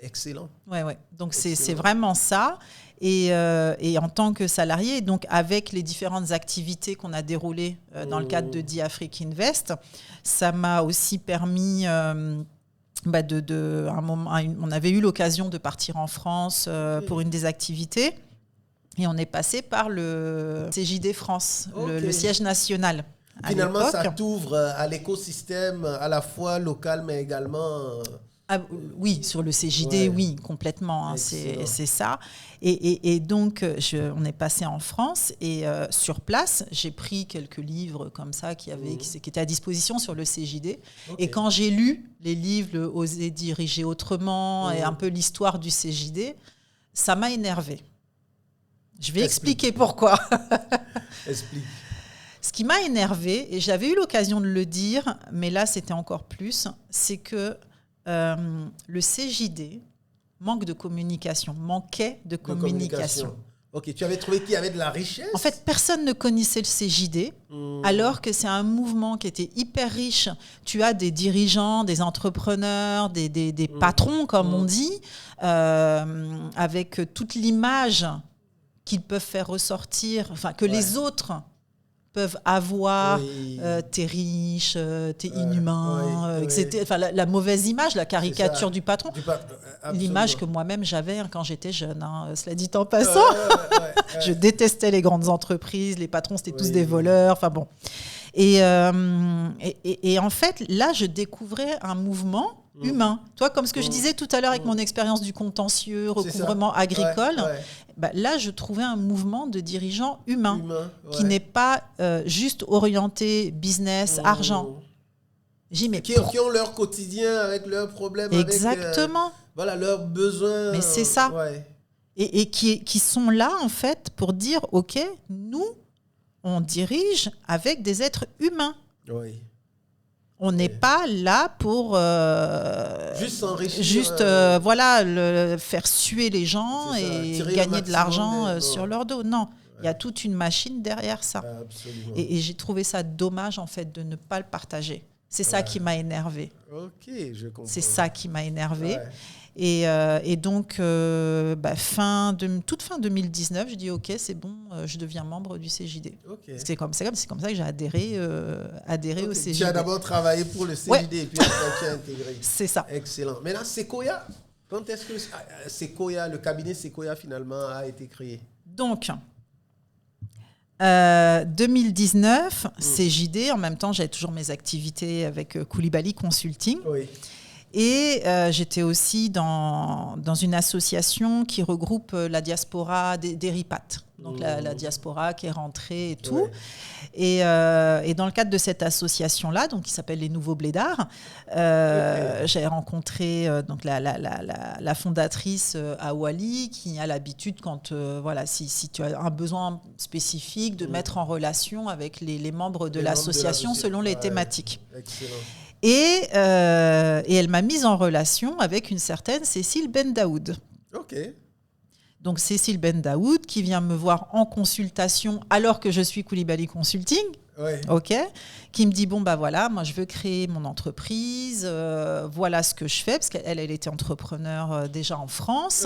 Excellent. Ouais. Donc c'est vraiment ça. Et en tant que salarié, donc avec les différentes activités qu'on a déroulées dans le cadre de The Afrique Invest, ça m'a aussi permis un moment, on avait eu l'occasion de partir en France pour une des activités. Et on est passé par le CJD France, le siège national. Finalement, ça t'ouvre à l'écosystème à la fois local, mais également... oui, sur le CJD, oui, complètement. Hein, c'est ça. Et donc, on est passé en France et sur place, j'ai pris quelques livres comme ça qui étaient à disposition sur le CJD. Et quand j'ai lu les livres Oser diriger autrement et un peu l'histoire du CJD, ça m'a énervée. Je vais expliquer pourquoi. Explique. Ce qui m'a énervée, et j'avais eu l'occasion de le dire, mais là, c'était encore plus, c'est que le CJD manquait de communication. Ok, tu avais trouvé qu'il y avait de la richesse ? En fait, personne ne connaissait le CJD, alors que c'est un mouvement qui était hyper riche. Tu as des dirigeants, des entrepreneurs, des patrons, comme on dit, avec toute l'image qu'ils peuvent faire ressortir, que les autres peuvent avoir, t'es riche, t'es inhumain, etc. Enfin, la mauvaise image, la caricature du patron. L'image que moi-même j'avais quand j'étais jeune, cela dit en passant. Je détestais les grandes entreprises, les patrons c'était tous des voleurs, enfin bon. Et en fait, là, je découvrais un mouvement humain. Toi, comme ce que je disais tout à l'heure avec mon expérience du contentieux, recouvrement agricole, là, je trouvais un mouvement de dirigeants humains qui n'est pas juste orienté business, argent. Qui ont leur quotidien avec leurs problèmes, exactement. Avec leurs besoins. Mais c'est ça. Et qui sont là, en fait, pour dire, OK, nous, on dirige avec des êtres humains. Oui. On n'est pas là pour juste s'enrichir, faire suer les gens et gagner de l'argent sur leur dos. Non, il y a toute une machine derrière ça. Et j'ai trouvé ça dommage en fait de ne pas le partager. C'est ça qui m'a énervée. Ok, je comprends. C'est ça qui m'a énervée. Et donc, toute fin 2019, je dis OK, c'est bon, je deviens membre du CJD. Okay. C'est comme ça que j'ai adhéré au CJD. Tu as d'abord travaillé pour le CJD et puis après tu as intégré. C'est ça. Excellent. Maintenant, Sequoia, quand est-ce que le cabinet Sequoia finalement a été créé ? Donc, 2019, CJD, en même temps, j'avais toujours mes activités avec Koulibaly Consulting. Oui. Et j'étais aussi dans une association qui regroupe la diaspora des RIPAT, donc la diaspora qui est rentrée et tout. Et dans le cadre de cette association-là, donc qui s'appelle les Nouveaux Blédards, j'ai rencontré donc la fondatrice Awali, qui a l'habitude, quand si tu as un besoin spécifique, de mettre en relation avec les membres de l'association selon les thématiques. Excellent. Et elle m'a mise en relation avec une certaine Cécile Bendaoud. OK. Donc, Cécile Bendaoud qui vient me voir en consultation alors que je suis Coulibaly Consulting. Ouais. OK, qui me dit bon bah voilà, moi je veux créer mon entreprise, voilà ce que je fais, parce qu'elle était entrepreneur déjà en France,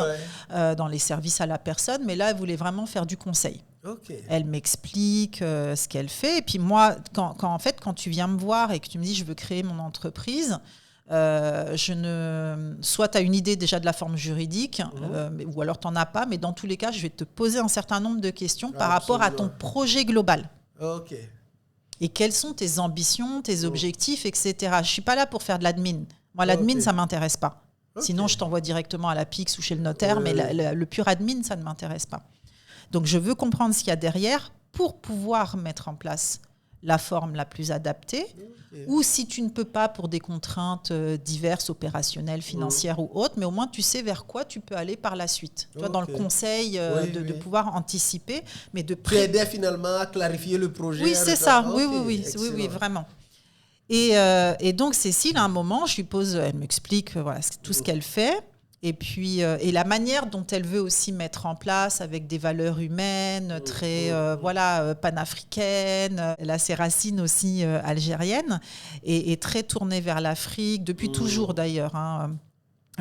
dans les services à la personne, mais là elle voulait vraiment faire du conseil. Okay. Elle m'explique ce qu'elle fait, et puis moi quand tu viens me voir et que tu me dis je veux créer mon entreprise, soit tu as une idée déjà de la forme juridique, ou alors tu n'en as pas, mais dans tous les cas je vais te poser un certain nombre de questions par rapport à ton projet global. OK. Et quelles sont tes ambitions, tes objectifs, etc. Je ne suis pas là pour faire de l'admin. Moi, l'admin, ça ne m'intéresse pas. Sinon, je t'envoie directement à la PIX ou chez le notaire, mais le pur admin, ça ne m'intéresse pas. Donc, je veux comprendre ce qu'il y a derrière pour pouvoir mettre en place la forme la plus adaptée. Ou si tu ne peux pas pour des contraintes diverses, opérationnelles, financières ou autres, mais au moins tu sais vers quoi tu peux aller par la suite. Tu vois, dans le conseil, de pouvoir anticiper, mais de tu aidais finalement à clarifier le projet. Oui, c'est ça. Oui, vraiment. Et donc Cécile, à un moment, je lui pose, elle m'explique voilà, tout ce qu'elle fait. Et puis, et la manière dont elle veut aussi mettre en place avec des valeurs humaines très panafricaines. Elle a ses racines aussi algériennes et très tournée vers l'Afrique, depuis toujours d'ailleurs,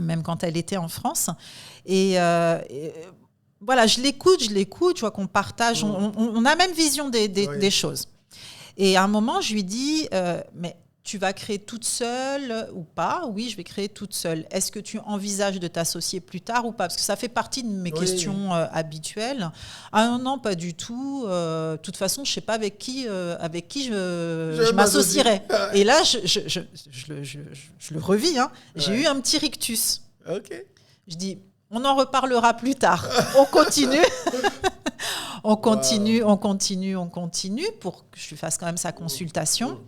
même quand elle était en France. Et voilà, je l'écoute, je vois qu'on partage, on a la même vision des choses. Et à un moment, je lui dis, mais tu vas créer toute seule ou pas ? Oui, je vais créer toute seule. Est-ce que tu envisages de t'associer plus tard ou pas ? Parce que ça fait partie de mes questions habituelles. Ah non, pas du tout. De toute façon, je ne sais pas avec qui je m'associerai. Et là, je le revis. J'ai eu un petit rictus. OK. Je dis, on en reparlera plus tard. On continue. On continue pour que je lui fasse quand même sa consultation.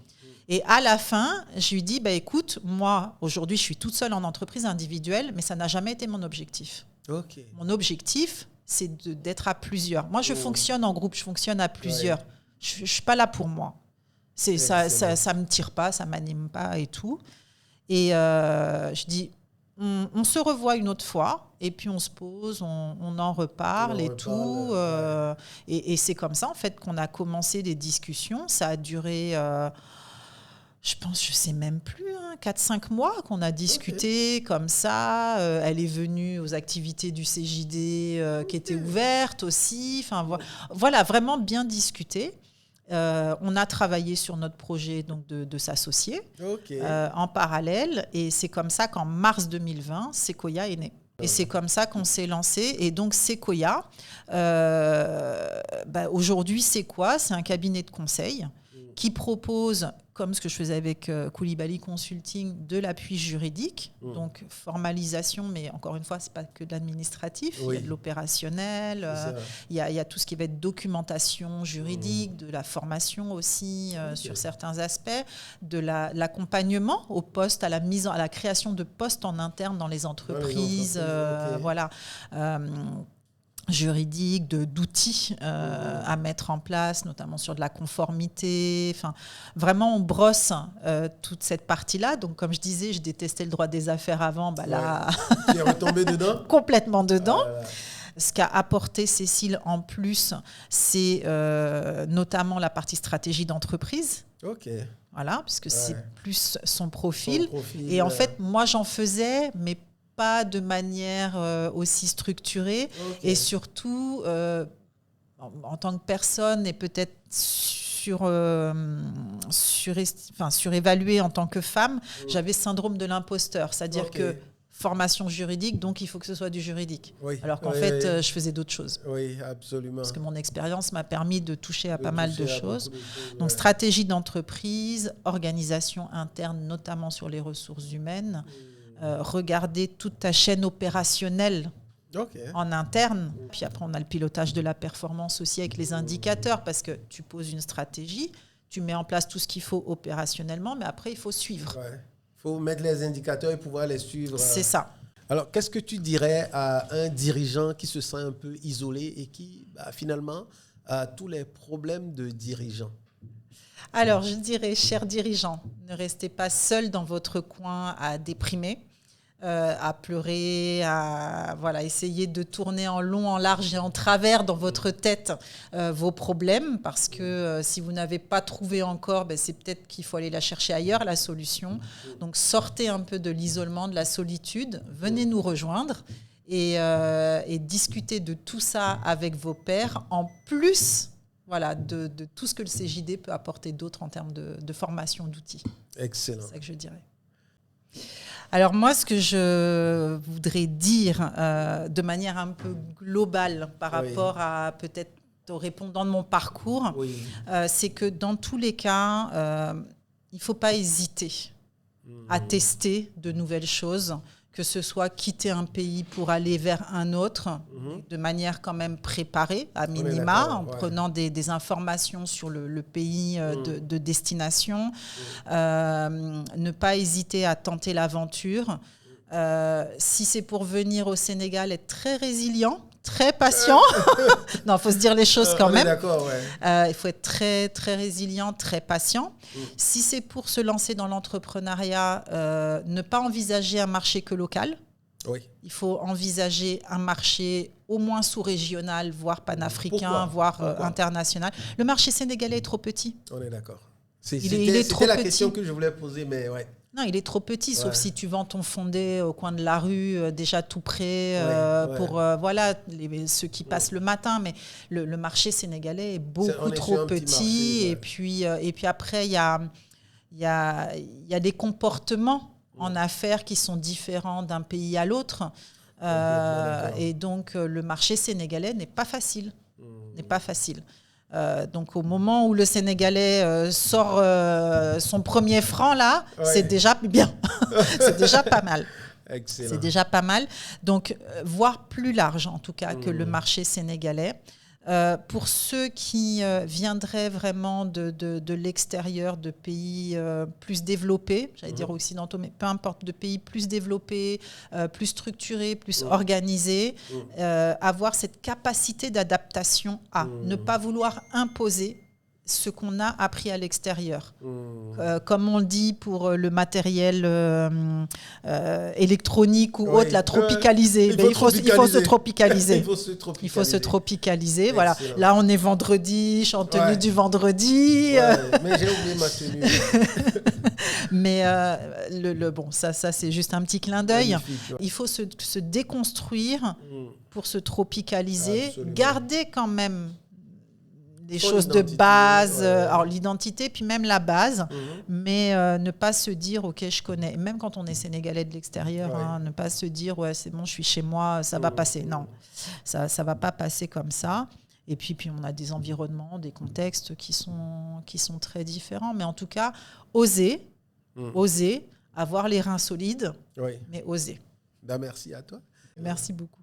Et à la fin, je lui dis, écoute, moi, aujourd'hui, je suis toute seule en entreprise individuelle, mais ça n'a jamais été mon objectif. Okay. Mon objectif, c'est d'être à plusieurs. Moi, je fonctionne en groupe, je fonctionne à plusieurs. Je ne suis pas là pour moi. Ça me tire pas, ça m'anime pas et tout. Et je dis, on se revoit une autre fois, et puis on se pose, on en reparle et tout. Et c'est comme ça, en fait, qu'on a commencé des discussions. Ça a duré... je pense, je ne sais même plus, 4-5 mois qu'on a discuté comme ça. Elle est venue aux activités du CJD qui étaient ouvertes aussi. Enfin, voilà, vraiment bien discuté. On a travaillé sur notre projet donc de s'associer en parallèle. Et c'est comme ça qu'en mars 2020, Sequoia est né. Et c'est comme ça qu'on s'est lancé. Et donc Sequoia, aujourd'hui, c'est quoi ? C'est un cabinet de conseil qui propose, comme ce que je faisais avec Coulibaly Consulting, de l'appui juridique, donc formalisation, mais encore une fois, ce n'est pas que de l'administratif, il y a de l'opérationnel, il y a tout ce qui va être documentation juridique, de la formation aussi sur certains aspects, de l'accompagnement au poste, à la création de postes en interne dans les entreprises, voilà. Juridique, d'outils à mettre en place, notamment sur de la conformité. Enfin, vraiment, on brosse toute cette partie-là. Donc, comme je disais, je détestais le droit des affaires avant. Là, tu es retombé dedans ? Complètement dedans. Ce qu'a apporté Cécile en plus, c'est notamment la partie stratégie d'entreprise. OK. Voilà, puisque c'est plus son profil. Et en fait, moi, j'en faisais, mais pas de manière aussi structurée et surtout en tant que personne et peut-être surévaluée en tant que femme, j'avais syndrome de l'imposteur, c'est-à-dire que formation juridique, donc il faut que ce soit du juridique. Alors qu'en fait, je faisais d'autres choses. Oui, absolument. Parce que mon expérience m'a permis de toucher à pas mal de choses. Donc, stratégie d'entreprise, organisation interne, notamment sur les ressources humaines, regarder toute ta chaîne opérationnelle en interne. Puis après, on a le pilotage de la performance aussi avec les indicateurs, parce que tu poses une stratégie, tu mets en place tout ce qu'il faut opérationnellement, mais après, il faut suivre. Il faut mettre les indicateurs et pouvoir les suivre. C'est ça. Alors, qu'est-ce que tu dirais à un dirigeant qui se sent un peu isolé et qui, finalement, a tous les problèmes de dirigeant ? Alors, je dirais, chers dirigeants, ne restez pas seul dans votre coin à déprimer, à pleurer, à essayer de tourner en long, en large et en travers dans votre tête vos problèmes, parce que si vous n'avez pas trouvé encore, c'est peut-être qu'il faut aller la chercher ailleurs, la solution. Donc sortez un peu de l'isolement, de la solitude, venez nous rejoindre et discuter de tout ça avec vos pairs, en plus de tout ce que le CJD peut apporter d'autre en termes de formation, d'outils. Excellent. C'est ça que je dirais. Alors moi, ce que je voudrais dire de manière un peu globale par rapport à peut-être aux répondants de mon parcours, c'est que dans tous les cas, il ne faut pas hésiter à tester de nouvelles choses, que ce soit quitter un pays pour aller vers un autre, de manière quand même préparée, à minima, en prenant des informations sur le pays de destination. Ne pas hésiter à tenter l'aventure. Si c'est pour venir au Sénégal, être très résilient, très patient. Non, il faut se dire les choses quand même. Il faut être très, très résilient, très patient. Si c'est pour se lancer dans l'entrepreneuriat, ne pas envisager un marché que local. Il faut envisager un marché au moins sous-régional, voire panafricain, voire international. Le marché sénégalais est trop petit. On est d'accord. C'était la question que je voulais poser, mais Non, il est trop petit, sauf si tu vends ton fondé au coin de la rue, déjà tout prêt, pour ceux qui passent le matin. Mais le marché sénégalais est beaucoup trop petit. Marché, et puis après, il y a des comportements en affaires qui sont différents d'un pays à l'autre. Et donc, le marché sénégalais n'est pas facile. Donc au moment où le Sénégalais sort son premier franc là, c'est déjà bien. C'est déjà pas mal. Excellent. C'est déjà pas mal. Donc voir plus large en tout cas que le marché sénégalais. Pour ceux qui viendraient vraiment de l'extérieur, de pays plus développés, j'allais dire occidentaux, mais peu importe, de pays plus développés, plus structurés, plus organisés, avoir cette capacité d'adaptation à ne pas vouloir imposer ce qu'on a appris à l'extérieur. Comme on le dit pour le matériel électronique ou autre, la tropicaliser. Il faut se tropicaliser. Il faut se tropicaliser. Voilà. Là, on est vendredi, je suis en tenue du vendredi. Mais j'ai oublié ma tenue. Mais ça, c'est juste un petit clin d'œil. Il faut se déconstruire pour se tropicaliser. Absolument. Garder quand même des choses de base, alors l'identité, puis même la base, mais ne pas se dire, OK, je connais. Même quand on est sénégalais de l'extérieur, ne pas se dire, c'est bon, je suis chez moi, ça va passer. Non, ça ne va pas passer comme ça. Et puis on a des environnements, des contextes qui sont très différents. Mais en tout cas, oser, avoir les reins solides, mais oser. Merci à toi. Merci beaucoup.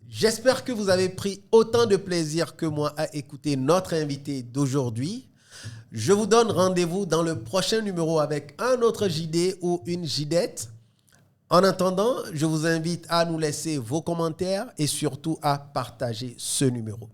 J'espère que vous avez pris autant de plaisir que moi à écouter notre invité d'aujourd'hui. Je vous donne rendez-vous dans le prochain numéro avec un autre JD ou une JDette. En attendant, je vous invite à nous laisser vos commentaires et surtout à partager ce numéro.